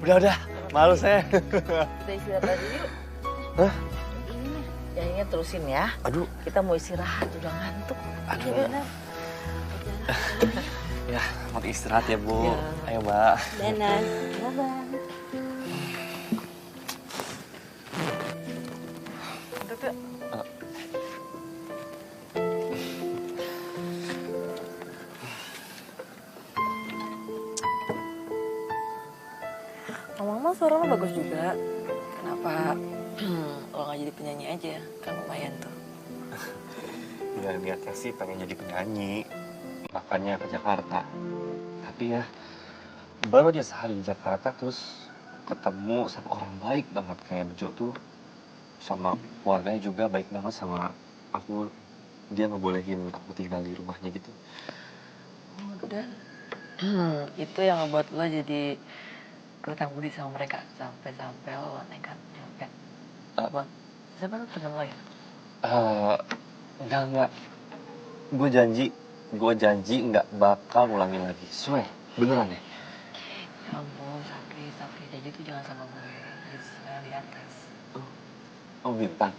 Udah, malu saya. Kita istirahat aja yuk. Hah? Nyanyinya terusin ya. Aduh. Kita mau istirahat, udah ngantuk. Aduh. Ayo, Ya, mau istirahat ya, Bu. Ya. Ayo, Mbak. Danan. Bye-bye. Mama suara lo bagus juga. Kenapa lo nggak jadi penyanyi aja? Kan lumayan tuh. Ya, niatnya sih pengen jadi penyanyi. Makanya ke Jakarta. Tapi ya, baru aja sehari di Jakarta terus ketemu sama orang baik banget kayak Bejo tuh. Sama keluarganya juga baik banget sama aku. Dia ngebolehin aku tinggal di rumahnya gitu. Dan itu yang ngebuat lo jadi berhutang budi sama mereka sampai lo nekat nyopet. Buat siapa tuh temen lo ya? Enggak. Gue janji nggak bakal ngulangin lagi. Swear, beneran ya? Ya ampun, Sakri janji tuh jangan sama gue. Jadi saya di atas. Oh, bintang.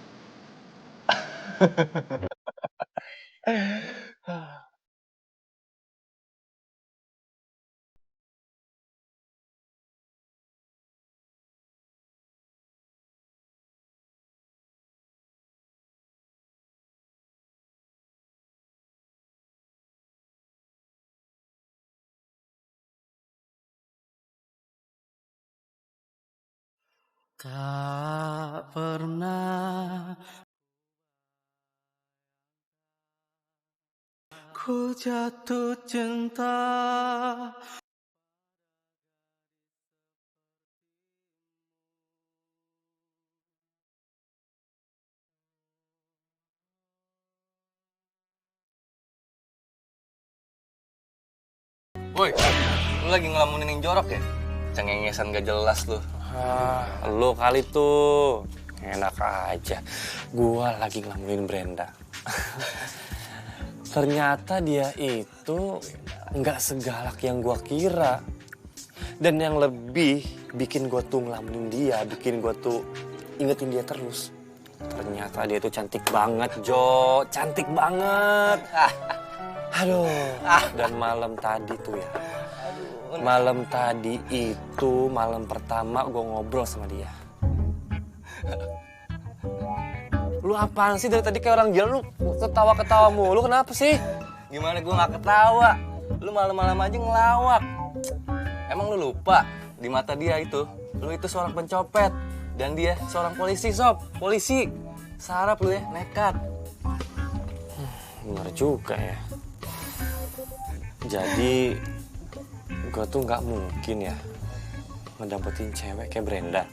Tak pernah ku jatuh cinta. Woi, lu lagi ngelamunin yang jorok ya? Cengengesan gak jelas lu. Lu kali tuh. Enak aja. Gua lagi ngelamunin Brenda. Ternyata dia itu nggak segalak yang gua kira. Dan yang lebih bikin gua tuh ngelamunin dia, bikin gua tuh ingetin dia terus. Ternyata dia tuh cantik banget, Jo. Cantik banget. Aduh. Dan malam tadi tuh ya. Malam tadi itu malam pertama gue ngobrol sama dia. Lu apaan sih dari tadi kayak orang gila, lu ketawa-ketawa mulu, kenapa sih? Gimana gue gak ketawa? Lu malam-malam aja ngelawak. Emang lu lupa di mata dia itu, lu itu seorang pencopet dan dia seorang polisi, Sob. Polisi. Sarap lu ya, nekat. Bener juga ya. Jadi gue tuh nggak mungkin ya ngedapetin cewek kayak Brenda.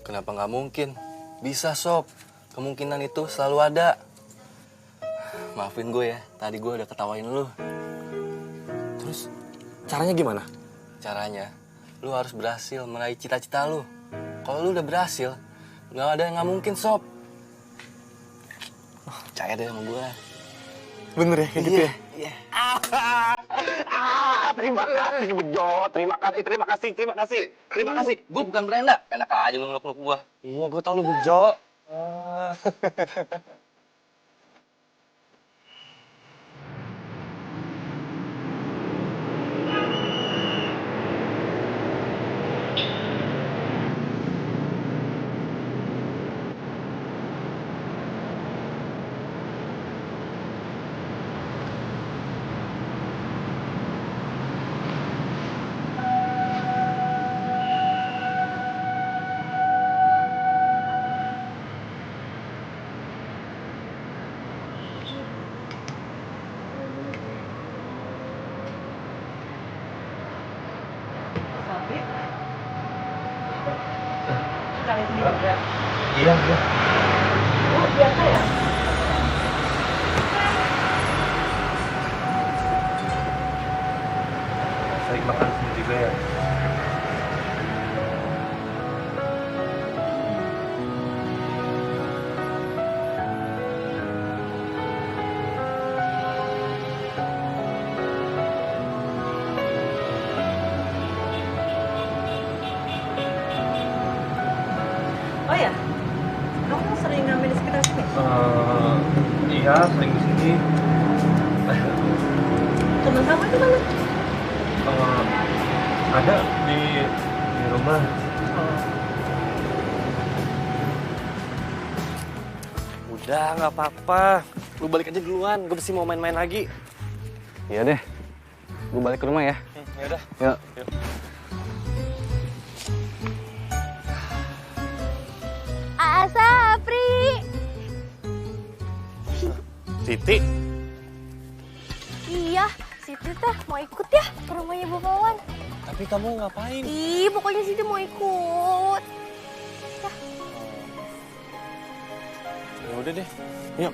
Kenapa nggak mungkin? Bisa, Sob. Kemungkinan itu selalu ada. Maafin gue ya, tadi gue udah ketawain lu. Terus caranya gimana? Caranya, lu harus berhasil meraih cita-cita lu. Kalau lu udah berhasil, nggak ada yang nggak mungkin, Sob. Percaya deh sama gue. Bener ya kayak gitu ya? Iya. Terima kasih, Bejo. Terima kasih. Gue bukan Brenda. Enak aja lu ngeluk-ngeluk gue. Iya, gue tau lu Bejo. Iya. Oh, biasa ya? Sering makan sendiri juga ya? Oh ya? Kamu sering ngambil di sekitar sini? Iya, sering di sini. Temen kamu itu mana? Ada di rumah. Udah, nggak apa-apa. Lu balik aja duluan, gue mesti mau main-main lagi. Iya deh. Gue balik ke rumah ya. Yaudah. Yuk. Sapri. Siti. Iya, Siti teh mau ikut ya ke rumahnya Bu Wawan. Tapi kamu ngapain? Ih, pokoknya Siti mau ikut. Ya. Ya udah deh, yuk.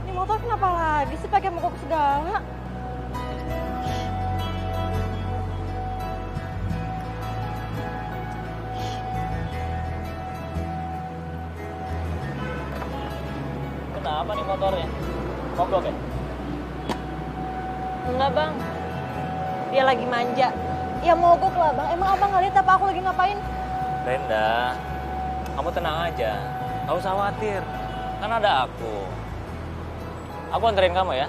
Ini motor kenapa lagi sih pakai mogok segala? Kenapa nih motornya? Mogok ya? Enggak bang, dia lagi manja. Ya mogok lah bang, emang abang nggak lihat apa aku lagi ngapain? Brenda, kamu tenang aja. Gak usah khawatir, kan ada aku. Aku anterin kamu ya.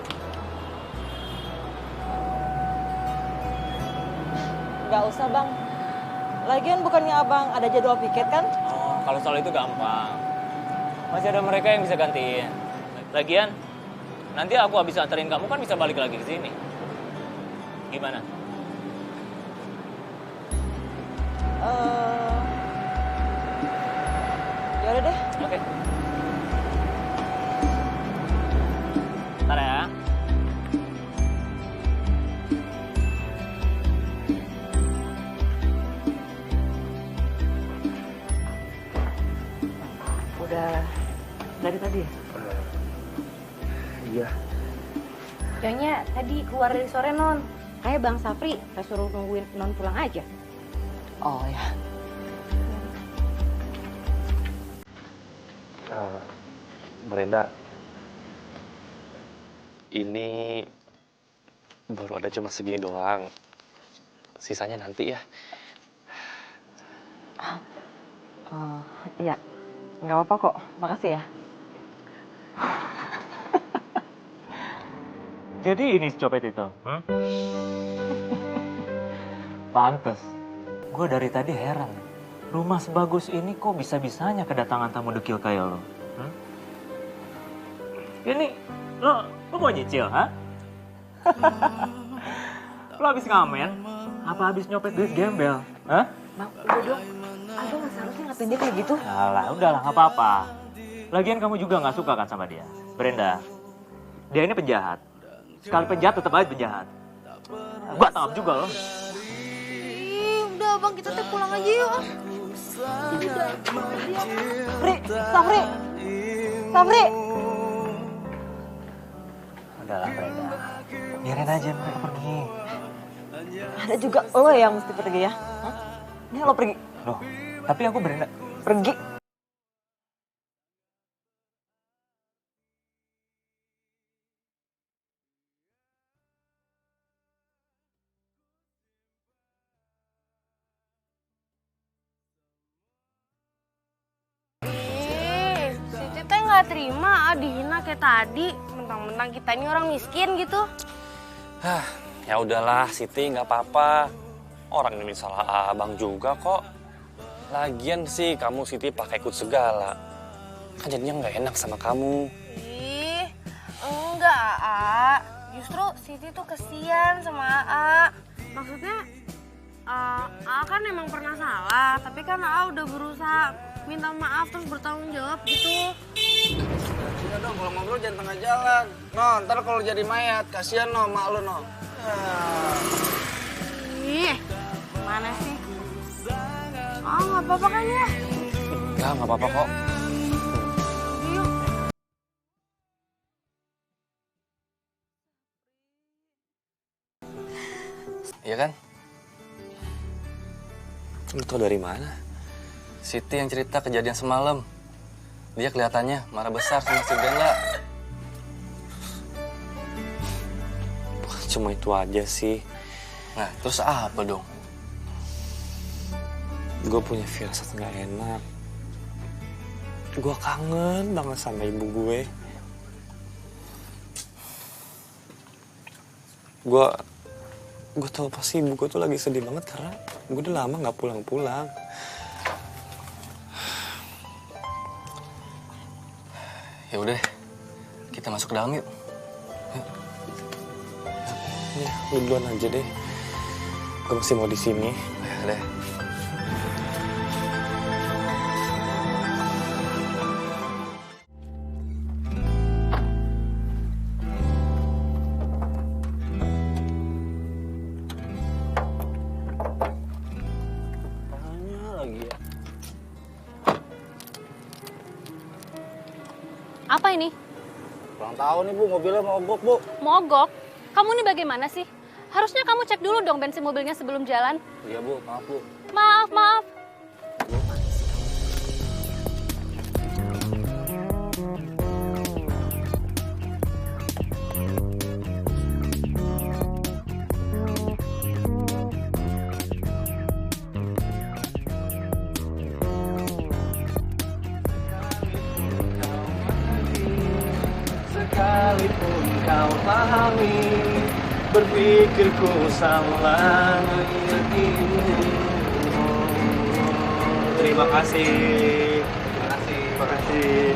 Nggak usah bang. Lagian bukannya abang ada jadwal piket kan? Oh, kalau soal itu gampang. Masih ada mereka yang bisa gantiin. Lagian, nanti aku habis anterin kamu kan bisa balik lagi ke sini. Gimana? Ya udah deh. Oke. Ntar ya. Udah dari tadi ya? Iya. Kayaknya tadi keluar dari sore non. Kayak Bang Safri, saya suruh nungguin non pulang aja. Oh ya. Brenda, ini baru ada cuma segini doang. Sisanya nanti ya. Iya, nggak apa-apa kok. Makasih ya. Jadi ini si copet itu? Pantes. Gue dari tadi heran. Rumah sebagus ini kok bisa-bisanya kedatangan tamu dekil kayak lo? Ini, lo mau nyicil, ha? Lo habis ngamen? Apa habis nyopet duit gembel? Hah? Bang, udah dong. Abang nggak seharusnya ngapain dia kayak gitu. Alah, udahlah, nggak apa-apa. Lagian kamu juga nggak suka kan sama dia? Brenda, dia ini penjahat. Sekali penjahat tetap aja penjahat. Gua tangkap juga loh. Udah bang, kita teh pulang aja yuk. Safri, Safri, Safri. Udahlah Brenda, biarin aja mereka pergi. Ada juga lo yang mesti pergi ya. Hah? Ini lo pergi. Loh, tapi aku Brenda pergi. Siti teh nggak terima dihina kayak tadi. Mentang-mentang kita ini orang miskin gitu. Hah, ya udahlah Siti, nggak apa-apa. Orang ini salah abang juga kok. Lagian sih kamu Siti pakai ikut segala. Kan jadinya nggak enak sama kamu. Ih, enggak, A. Justru Siti tuh kesian sama A. Maksudnya, A kan emang pernah salah, tapi kan A udah berusaha minta maaf terus bertanggung jawab gitu. Udah dong, kalau ngobrol jangan tengah jalan. No, ntar kalau jadi mayat, kasihan no, mak lu no. Ih, mana sih? Oh, nggak apa-apa kan ya? Ya, nggak apa-apa kok. Yuk. Iya kan? Lu tau dari mana? Siti yang cerita kejadian semalam. Dia kelihatannya marah besar sama si Brenda. Bukan cuma itu aja sih. Nah, terus apa dong? Gue punya firasat gak enak. Gue kangen banget sama ibu gue. Gue tau pasti ibu gue tuh lagi sedih banget karena gue udah lama gak pulang-pulang. Ya udah, kita masuk ke dalam yuk. Yuk. Ya, lu duluan aja deh. Gue masih mau di sini. Ya deh. ini? Kurang tahu nih Bu, mobilnya mogok Bu. Mogok? Kamu ini bagaimana sih? Harusnya kamu cek dulu dong bensin mobilnya sebelum jalan. Iya Bu, maaf Bu. Maaf. Sekalipun kau pahami, berpikirku salah menyakitimu. Terima kasih. Terima kasih.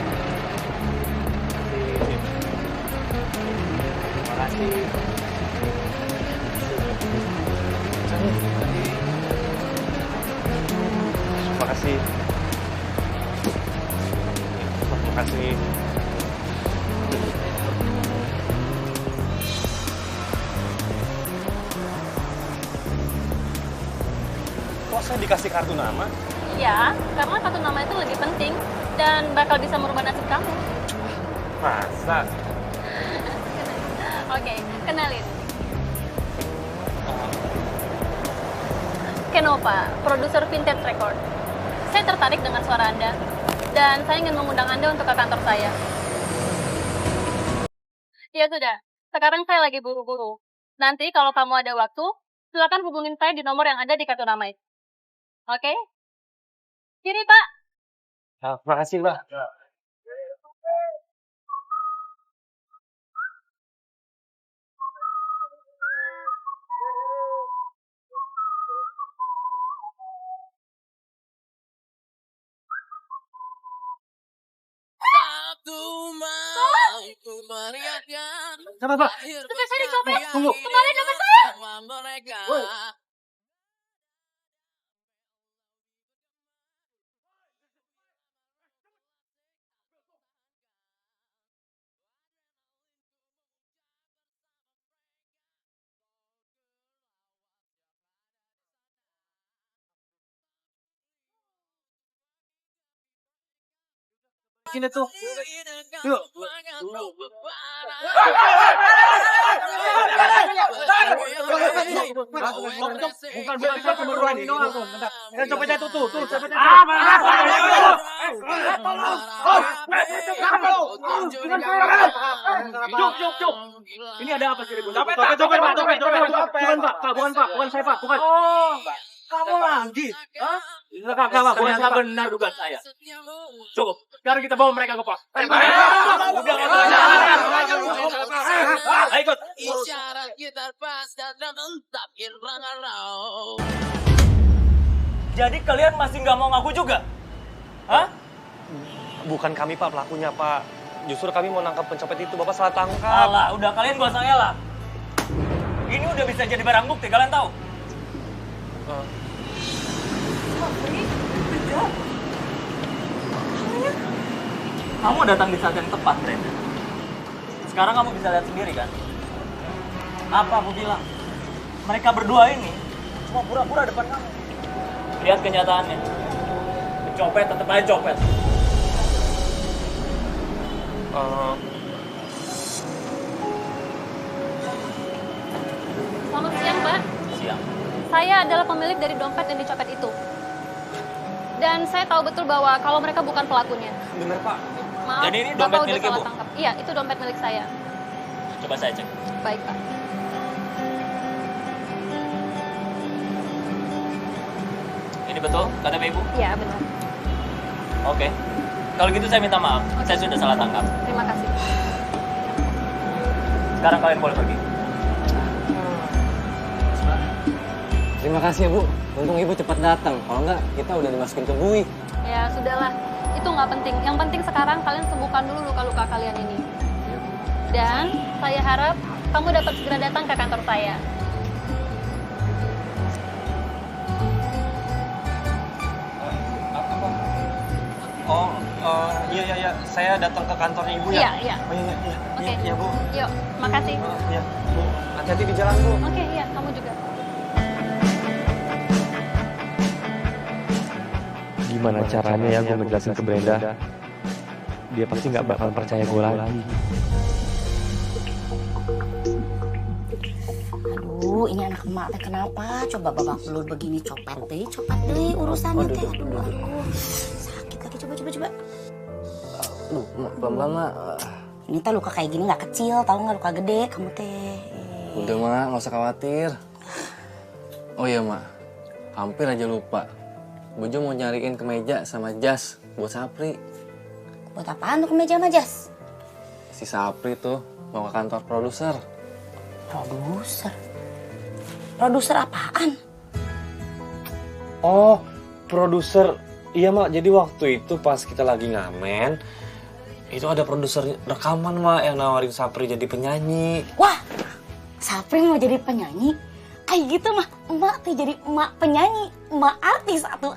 Kok saya dikasih kartu nama? Ya, karena kartu nama itu lebih penting dan bakal bisa merubah nasib kamu. Masa? Oke, kenalin. Kenova, produser Vintage Record. Saya tertarik dengan suara Anda dan saya ingin mengundang Anda untuk ke kantor saya. Ya sudah, sekarang saya lagi buru-buru. Nanti kalau kamu ada waktu, silakan hubungin saya di nomor yang ada di kartu nama itu. Oke? Kiri, Pak. Terima kasih, Mbak. Sabar, Pak. Dompet saya dicopet. Tunggu. Kembali dompet saya. Woi. Sini tuh. Yuk. Bukan berarti cuma ini doang. Copetnya tuh. Copetnya. Cuk. Ini ada apa sih, Ibu? Copet, Pak. Bukan saya, Pak. Bukan. Oh, kamu lagi? Hah? Enggak benar dugaan saya. Cukup. Sekarang kita bawa mereka ke pos. Ayo ikut. Jadi kalian masih nggak mau ngaku juga? Hah? Bukan kami, Pak, pelakunya, Pak. Justru kami mau nangkap pencopet itu, Bapak salah tangkap. Alah, udah kalian gak usah ngelak. Ini udah bisa jadi barang bukti, kalian tahu? Kamu datang di saat yang tepat, Brenda. Sekarang kamu bisa lihat sendiri kan? Apa aku bilang? Mereka berdua ini cuma pura-pura depan kamu. Lihat kenyataannya. Copet tetap aja copet. Selamat siang, Pak. Siang. Saya adalah pemilik dari dompet yang dicopet itu. Dan saya tahu betul bahwa kalau mereka bukan pelakunya. Bener, Pak. Maaf, Jadi ini Bapak dompet udah milik salah Ibu? tangkap. Iya, itu dompet milik saya. Coba saya cek. Baik, Pak. Ini betul kata Ibu? Iya, benar. Oke. Kalau gitu saya minta maaf. Saya sudah salah tangkap. Terima kasih. Sekarang kalian boleh pergi. Terima kasih ya Bu, untung Ibu cepat datang. Kalau enggak, kita udah dimasukin ke bui. Ya, sudahlah. Itu nggak penting. Yang penting sekarang kalian sembuhkan dulu luka-luka kalian ini. Dan saya harap kamu dapat segera datang ke kantor saya. Iya. Saya datang ke kantornya Ibu ya? Iya. Oh iya. Oke. Iya, Bu. Yuk, makasih. Iya, Bu. Hati-hati di jalan, Bu. Oke, iya, kamu juga. Gimana caranya ya gue ngejelasin ke Brenda dia pasti nggak bakal percaya gue lagi. Aduh, ini anak emak teh kenapa? Coba babak belur begini copet deh urusannya teh. Aduh, sakit lagi coba. Aduh, pelan-pelan mak. Ini teh luka kayak gini nggak kecil, tahu nggak luka gede kamu teh. Udah mak, nggak usah khawatir. Oh iya mak, hampir aja lupa. Bojo mau nyariin kemeja sama jas buat Sapri. Buat apaan tuh kemeja sama jas? Si Sapri tuh mau ke kantor produser. Produser apaan? Oh, produser. Iya mak, jadi waktu itu pas kita lagi ngamen, itu ada produser rekaman mak yang nawarin Sapri jadi penyanyi. Wah, Sapri mau jadi penyanyi? Kayak gitu mah, emak tuh jadi emak penyanyi, emak artis atuh.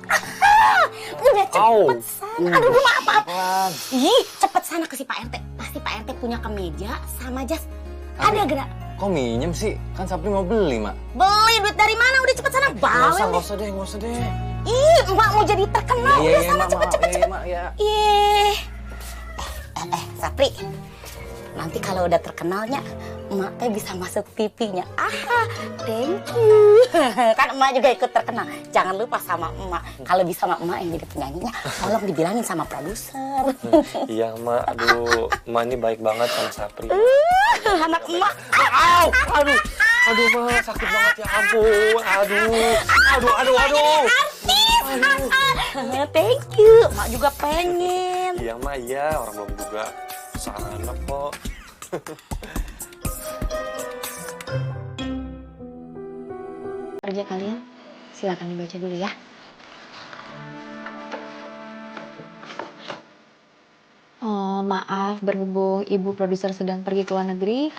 Udah cepet sana. Aduh, maaf. Ih, cepet sana ke si Pak RT. Pasti Pak RT punya kemeja sama jas. Ada gerak. Kok minjem sih? Kan Sapri mau beli mak. Beli duit dari mana? Udah cepet sana. Nggak usah deh. Ih, emak mau jadi terkenal. Udah sana cepet. Ih. Sapri. Nanti kalau udah terkenalnya, emak teh bisa masuk TV-nya. Thank you. Kan emak juga ikut terkenal. Jangan lupa sama emak. Kalau bisa sama emak yang jadi penyanyinya, tolong dibilangin sama produser. Iya mak, aduh, emak ini baik banget sama Sapri. Anak emak. Aduh mak, sakit banget ya ampun. Aduh. Thank you. Emak juga pengen. Iya mak, iya. Orang belum juga sana kok. Kerja kalian, silakan dibaca dulu ya. Oh, maaf, berhubung ibu produser sedang pergi ke luar negeri,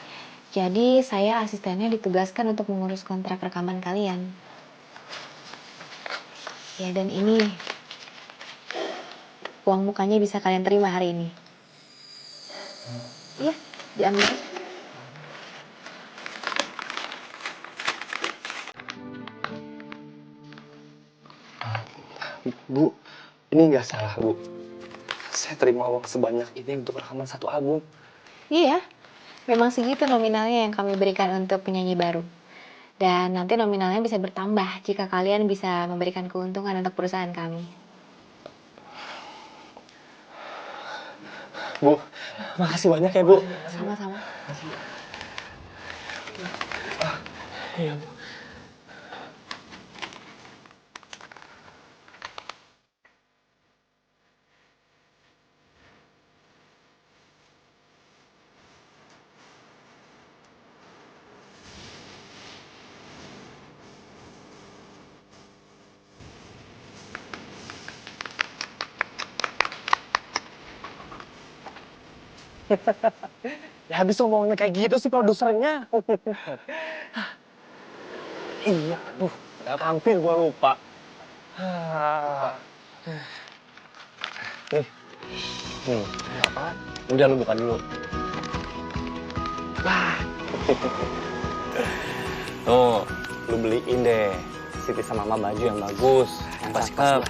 jadi saya asistennya ditugaskan untuk mengurus kontrak rekaman kalian. Ya, dan ini uang mukanya bisa kalian terima hari ini. Iya, diambil. Bu, ini nggak salah bu. Saya terima uang sebanyak ini untuk rekaman satu album. Iya, memang segitu nominalnya yang kami berikan untuk penyanyi baru. Dan nanti nominalnya bisa bertambah jika kalian bisa memberikan keuntungan untuk perusahaan kami. Bu, makasih banyak ya bu. Sama-sama. Iya bu. Ya habis ngomongnya kayak gitu sih produsernya. Iya, aduh, hampir gua lupa. Nih, apa? Udah lu buka dulu. Tuh, lu beliin deh Siti sama Mama baju yang bagus, yang cakep.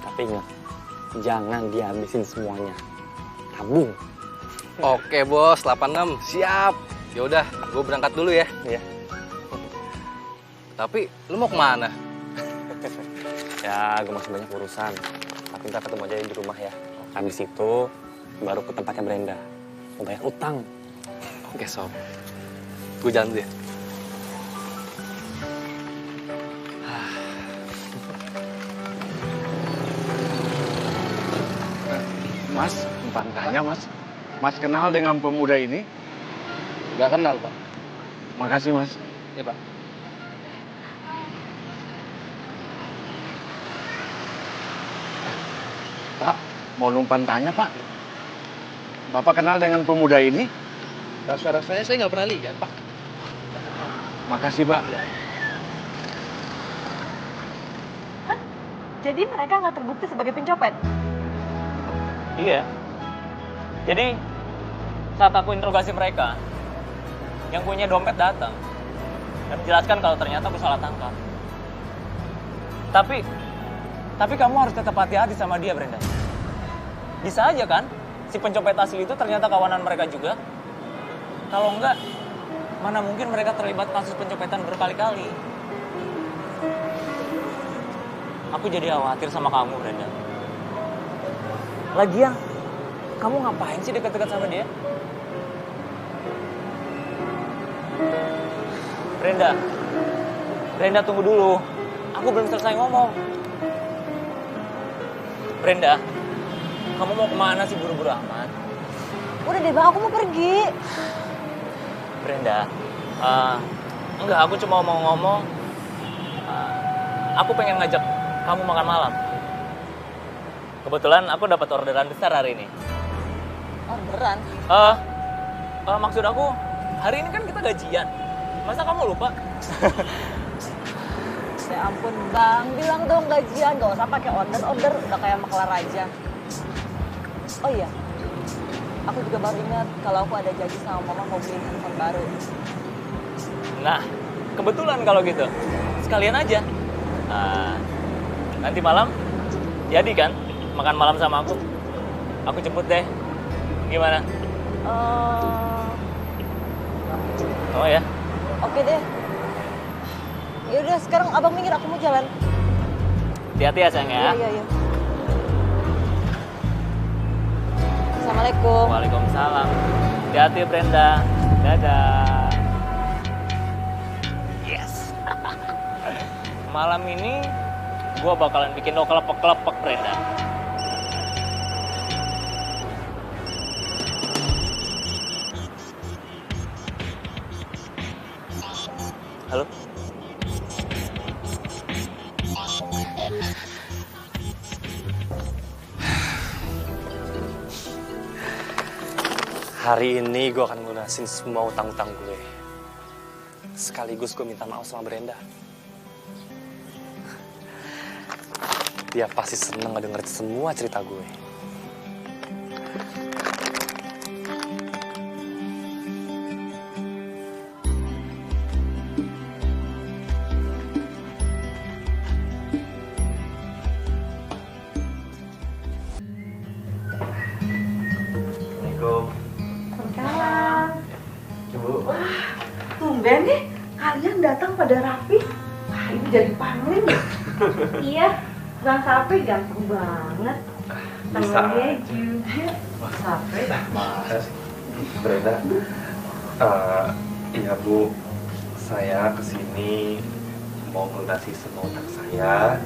Tapi ingat, jangan dihabisin semuanya. Tabung. Oke bos, 86. Siap. Ya udah, gue berangkat dulu ya. Iya. Tapi lu mau kemana? Ya, gue masih banyak urusan. Tapi ntar ketemu aja di rumah ya. Habis itu baru ke tempatnya Brenda. Mau bayar utang. Oke sob. Gue jalan dulu ya. Mas, tanya mas. Mas kenal dengan pemuda ini? Gak kenal pak. Makasih mas. Iya pak. Pak, mau numpang tanya pak. Bapak kenal dengan pemuda ini? Rasa-rasanya saya nggak pernah lihat pak. Makasih pak. Jadi mereka nggak terbukti sebagai pencopet? Iya. Jadi saat aku interogasi mereka, yang punya dompet datang dan menjelaskan kalau ternyata aku salah tangkap. Tapi kamu harus tetap hati-hati sama dia, Brenda. Bisa aja kan, si pencopet asli itu ternyata kawanan mereka juga. Kalau enggak, mana mungkin mereka terlibat kasus pencopetan berkali-kali. Aku jadi khawatir sama kamu, Brenda. Lagian, kamu ngapain sih dekat-dekat sama dia? Brenda tunggu dulu. Aku belum selesai ngomong. Brenda, kamu mau kemana sih buru-buru amat? Udah deh bang, aku mau pergi. Brenda, enggak, aku cuma mau ngomong. Aku pengen ngajak kamu makan malam. Kebetulan aku dapat orderan besar hari ini. Orderan? Maksud aku, hari ini kan kita gajian. Masa kamu lupa? Ya ampun bang, bilang dong gajian, gak usah pakai order, udah kayak maklar aja. Oh iya, aku juga baru ingat kalau aku ada janji sama mama mau beliin handphone baru. Nah, kebetulan kalau gitu, sekalian aja. Nanti malam, jadi kan makan malam sama aku? Aku jemput deh, gimana? Oh ya? Oke deh. Yaudah sekarang abang minggir, aku mau jalan. Hati-hati ya sayang ya. Iya. Assalamualaikum. Waalaikumsalam. Hati-hati Brenda. Dadah. Yes. Malam ini gue bakalan bikin lo kelepek-kelepek Brenda. Halo? Hari ini gue akan lunasin semua utang-utang gue. Sekaligus gue minta maaf sama Brenda. Dia pasti seneng ngedenger semua cerita gue. Tumben nih, kalian datang pada rapi. Wah, ini jadi pangling ya. Iya, Bang Sapri ganteng banget. Bisa. Temennya juga. Sapri. Masa sih? Brenda, iya Bu, saya kesini mau melunasi semua utang saya,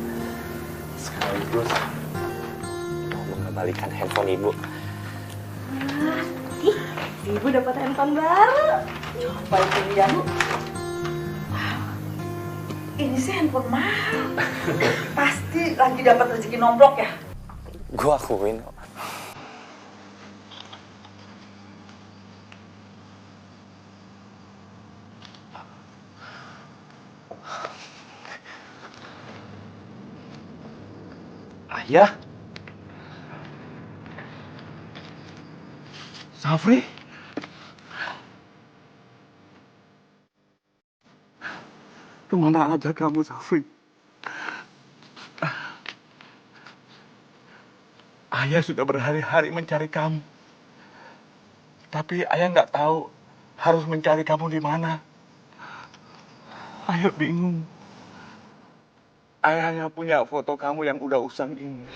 sekaligus mau mengembalikan handphone Ibu. Ibu dapat handphone baru. Coba itu lihat. Ini sih handphone mahal. Pasti lagi dapat rezeki nomblok ya. Gue akuin. Ayah? Safri? Kemana aja kamu, Safri? Ayah sudah berhari-hari mencari kamu. Tapi ayah nggak tahu harus mencari kamu di mana. Ayah bingung. Ayah hanya punya foto kamu yang udah usang ini.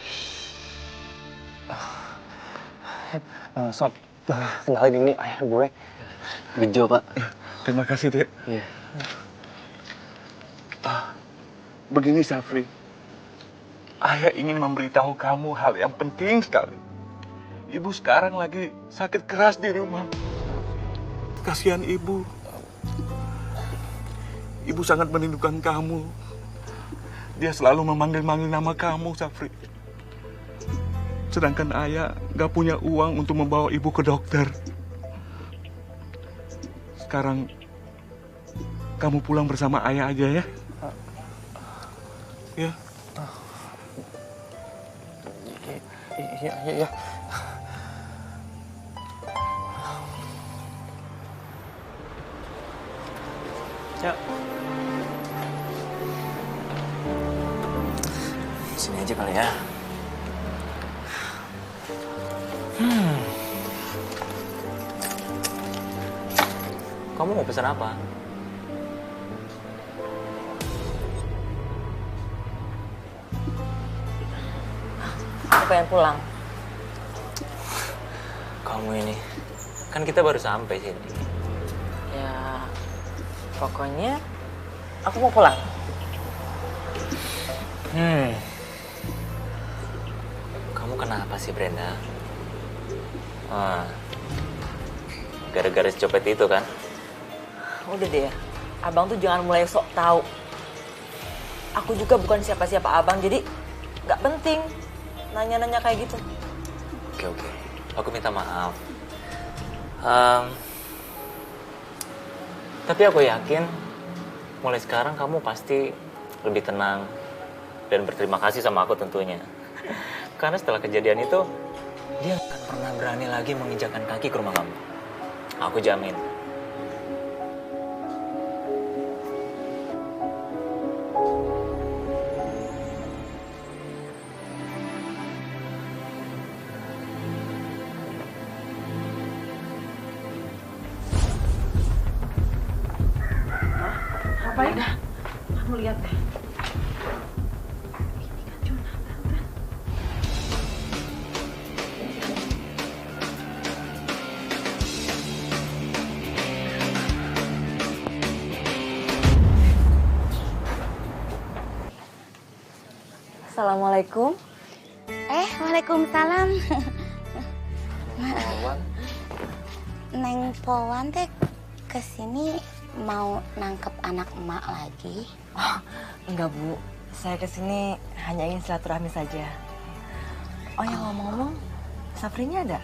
Sob, kenalin ini ayah gue. Bejo, Pak. Terima kasih, Dek. Iya. Begini, Safri. Ayah ingin memberitahu kamu hal yang penting sekali. Ibu sekarang lagi sakit keras di rumah. Kasihan ibu. Ibu sangat merindukan kamu. Dia selalu memanggil-manggil nama kamu, Safri. Sedangkan ayah gak punya uang untuk membawa ibu ke dokter. Sekarang kamu pulang bersama ayah aja ya. Ya. Iya. Ya. Sini aja kali ya. Kamu mau pesan apa? Aku pengen pulang. Kamu ini, kan kita baru sampai sini. Ya, pokoknya aku mau pulang. Kamu kenapa sih, Brenda? Gara-gara si copet itu kan? Udah deh, abang tuh jangan mulai sok tahu. Aku juga bukan siapa-siapa abang, jadi nggak penting nanya-nanya kayak gitu. Oke. Aku minta maaf. Tapi aku yakin mulai sekarang kamu pasti lebih tenang dan berterima kasih sama aku tentunya. Karena setelah kejadian itu, dia gak akan pernah berani lagi menginjakkan kaki ke rumah kamu. Aku jamin. Apa ya? Kamu lihat deh. Assalamualaikum. Waalaikumsalam. Neng Powan teh kesini mau nangkep anak emak lagi. Oh, enggak Bu, saya kesini hanya ingin silaturahmi saja. Oh ya ngomong-ngomong, Saprinya ada?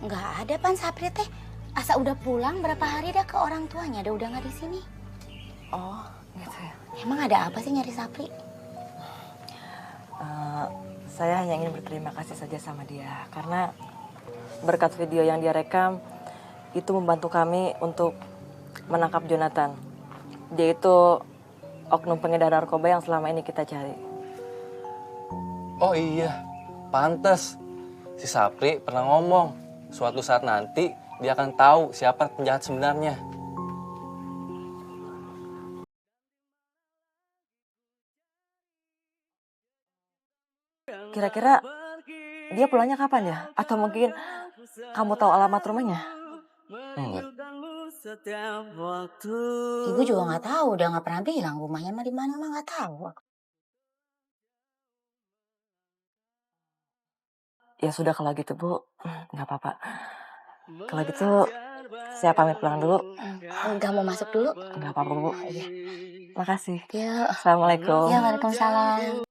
Nggak ada Pan Sapri teh. Asa udah pulang berapa hari dah ke orang tuanya, udah nggak di sini. Oh, gitu ya. Emang ada apa sih nyari Sapri? Saya hanya ingin berterima kasih saja sama dia karena berkat video yang dia rekam itu membantu kami untuk menangkap Jonathan. Dia itu oknum pengedar narkoba yang selama ini kita cari. Oh iya, pantes. Si Sapri pernah ngomong, suatu saat nanti dia akan tahu siapa penjahat sebenarnya. Kira-kira dia pulangnya kapan ya? Atau mungkin kamu tahu alamat rumahnya? Enggak. Ibu juga nggak tahu, udah nggak pernah bilang rumahnya mah di mana mah nggak tahu. Ya sudah kalau gitu Bu, nggak apa-apa. Kalau gitu saya pamit pulang dulu. Nggak mau masuk dulu? Nggak apa-apa Bu. Iya. Makasih. Ya. Assalamualaikum. Ya, waalaikumsalam.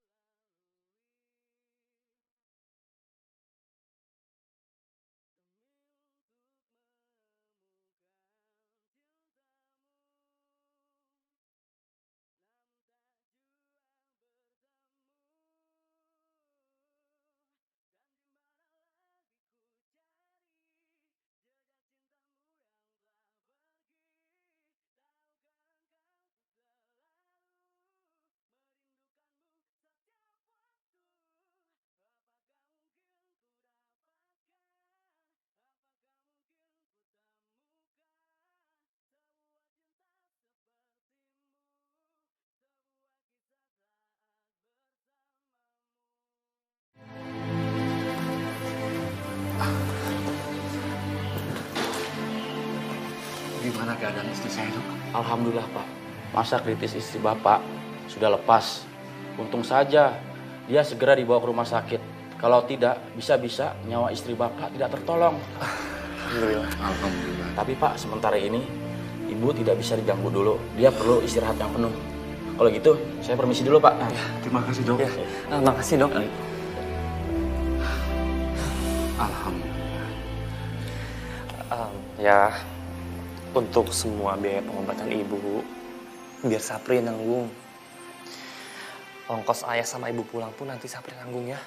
Gimana keadaan istri saya, Dok? Alhamdulillah, Pak. Masa kritis istri Bapak sudah lepas. Untung saja dia segera dibawa ke rumah sakit. Kalau tidak, bisa-bisa nyawa istri Bapak tidak tertolong. Alhamdulillah. Alhamdulillah. Tapi Pak, sementara ini Ibu tidak bisa diganggu dulu. Dia perlu istirahat yang penuh. Kalau gitu, saya permisi dulu, Pak. Ya, terima kasih, Dok. Ya. Makasih, Dok. Alhamdulillah. Ya, untuk semua biaya pengobatan ibu, biar Sapri nanggung. Ongkos ayah sama ibu pulang pun nanti Sapri nanggung ya.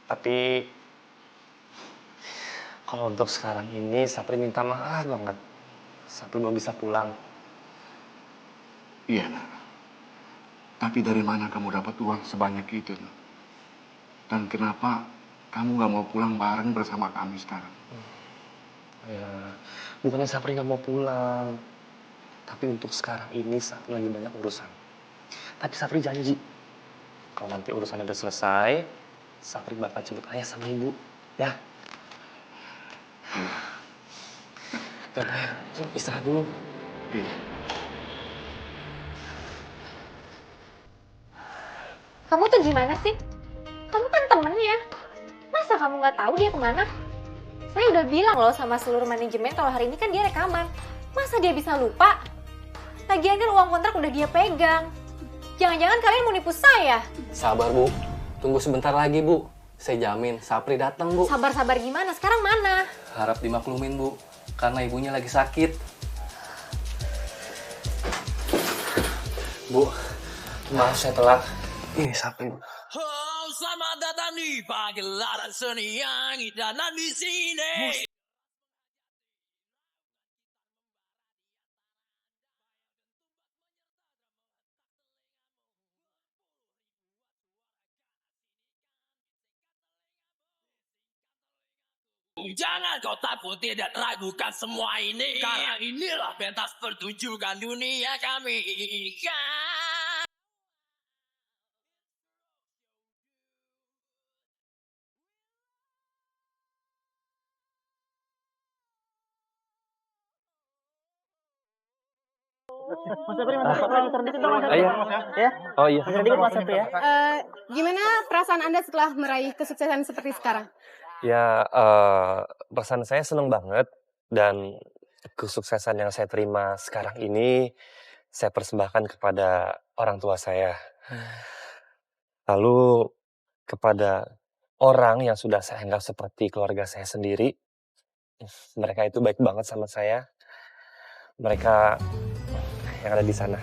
Tapi kalau untuk sekarang ini Sapri minta maaf banget. Sapri belum bisa pulang. Iya, Nak. Tapi dari mana kamu dapat uang sebanyak itu, Nak? Dan kenapa kamu gak mau pulang bareng bersama kami sekarang? Ya, bukannya Sapri nggak mau pulang. Tapi untuk sekarang ini Sapri lagi banyak urusan. Tapi Sapri janji, kalau nanti urusannya udah selesai, Sapri bakal jemput ayah sama ibu. Ya. Dan ayah, istirahat dulu. Kamu tuh gimana sih? Kamu kan temennya. Masa kamu nggak tahu dia kemana? Saya udah bilang loh sama seluruh manajemen kalau hari ini kan dia rekaman. Masa dia bisa lupa? Lagian kan uang kontrak udah dia pegang. Jangan-jangan kalian mau nipu saya? Sabar, Bu. Tunggu sebentar lagi, Bu. Saya jamin Sapri datang, Bu. Sabar-sabar gimana? Sekarang mana? Harap dimaklumin, Bu. Karena ibunya lagi sakit. Bu, maaf saya telat. Ini Sapri, Bu. Oh, selamat datang di pagelaran seni yang hidangan di sini. Jangan kau takut tidak ragukan semua ini. Karena inilah pentas pertunjukan dunia kami. Mas Sapri, dikit dong, Mas Sapri. Ya? Oh iya. Dikit, Mas Sapri ya. Gimana perasaan Anda setelah meraih kesuksesan seperti sekarang? Ya, perasaan saya seneng banget. Dan kesuksesan yang saya terima sekarang ini, saya persembahkan kepada orang tua saya. Lalu kepada orang yang sudah saya anggap seperti keluarga saya sendiri. Mereka itu baik banget sama saya. Mereka yang ada di sana.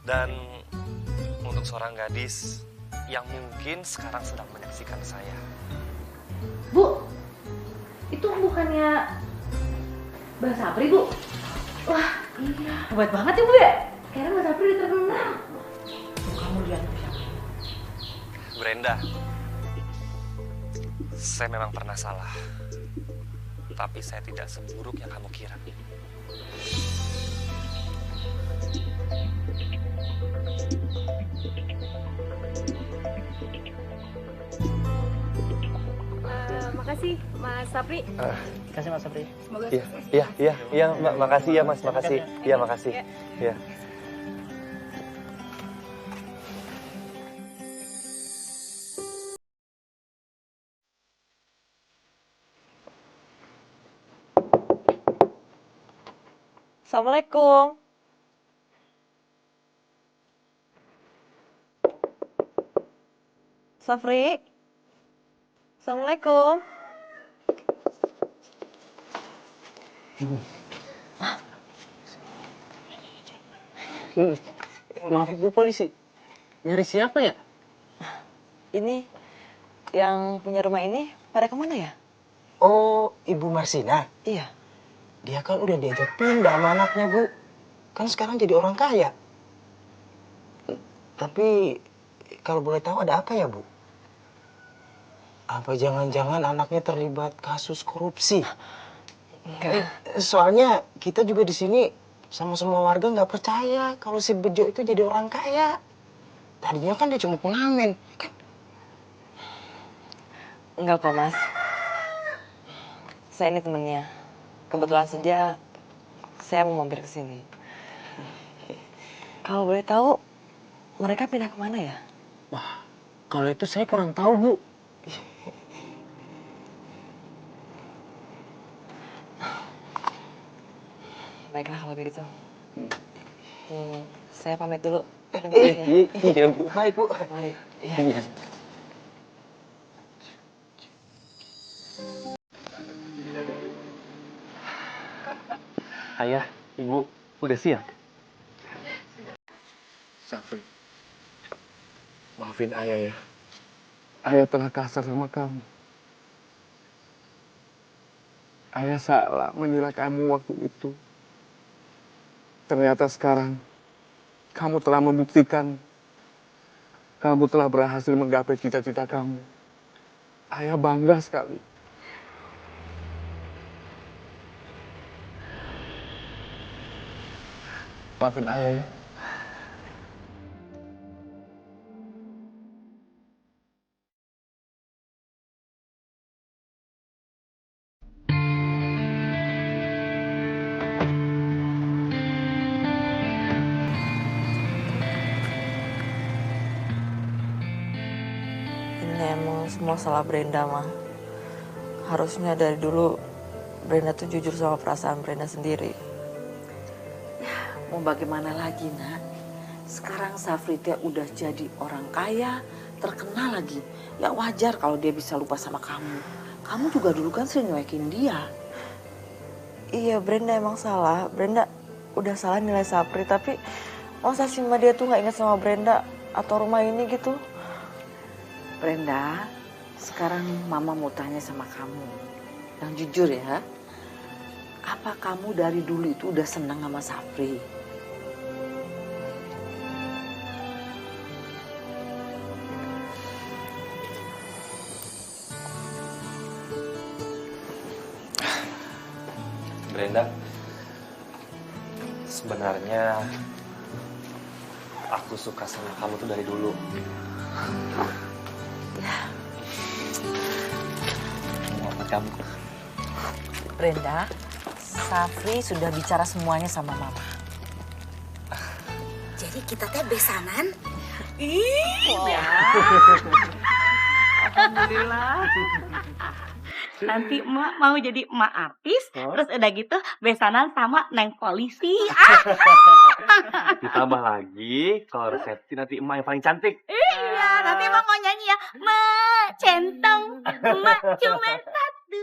Dan untuk seorang gadis yang mungkin sekarang sedang menyaksikan saya. Bu, itu bukannya Mbak Sapri, Bu? Wah, iya. Hebat banget ya, Bu ya? Kayaknya Mbak Sapri udah terkenal. Kamu lihat siapa? Brenda, saya memang pernah salah. Tapi saya tidak seburuk yang kamu kira. Makasih Mas Sapri. Kasih Mas Sapri. Semoga Iya, makasih ya Mas, makasih. Iya, makasih. Iya. Assalamualaikum. Safri. Assalamualaikum. Maaf Bu polisi, nyari siapa ya? Ini yang punya rumah ini pada kemana ya? Oh, Ibu Marsina? Iya. Dia kan udah diajak pindah sama anaknya, Bu. Kan sekarang jadi orang kaya. Tapi, kalau boleh tahu ada apa ya, Bu? Apa jangan-jangan anaknya terlibat kasus korupsi? Soalnya kita juga di sini sama semua warga nggak percaya kalau si Bejo itu jadi orang kaya. Tadinya kan dia cuma pengamen. Enggak kok, Mas. Saya ini temennya. Kebetulan saja saya mau mampir ke sini. Kalau boleh tahu, mereka pindah kemana ya? Wah, kalau itu saya kurang tahu, Bu. Baiklah kalau begitu. Saya pamit dulu. Iya, Bu. Baik, Bu. Baik. Iya. Ayah, Ibu, udah siap? Sapri, maafin ayah ya. Ayah telah kasar sama kamu. Ayah salah menilai kamu waktu itu. Ternyata sekarang kamu telah membuktikan kamu telah berhasil menggapai cita-cita kamu. Ayah bangga sekali. Maafin ayah ya. Ini emang semua salah Brenda mah. Harusnya dari dulu Brenda tuh jujur sama perasaan Brenda sendiri. Mau bagaimana lagi, nak? Sekarang Safri teh udah jadi orang kaya, terkenal lagi. Ya wajar kalau dia bisa lupa sama kamu. Kamu juga dulu kan sering nyuekin dia. Iya, Brenda emang salah. Brenda udah salah nilai Safri, tapi masa sih dia tuh nggak inget sama Brenda atau rumah ini gitu? Brenda, sekarang Mama mau tanya sama kamu. Yang jujur ya, apa kamu dari dulu itu udah senang sama Safri? Brenda, sebenarnya aku suka sama kamu tuh dari dulu. Maafkan kamu. Brenda, Safri sudah bicara semuanya sama Mama. Jadi kita teh besanan? Iya. Alhamdulillah. Nanti emak mau jadi emak artis, terus udah gitu besanan sama neng polisi. Ditambah lagi, kalau resepsi nanti emak yang paling cantik. Iya, nanti emak mau nyanyi ya, emak centong, emak cuma satu.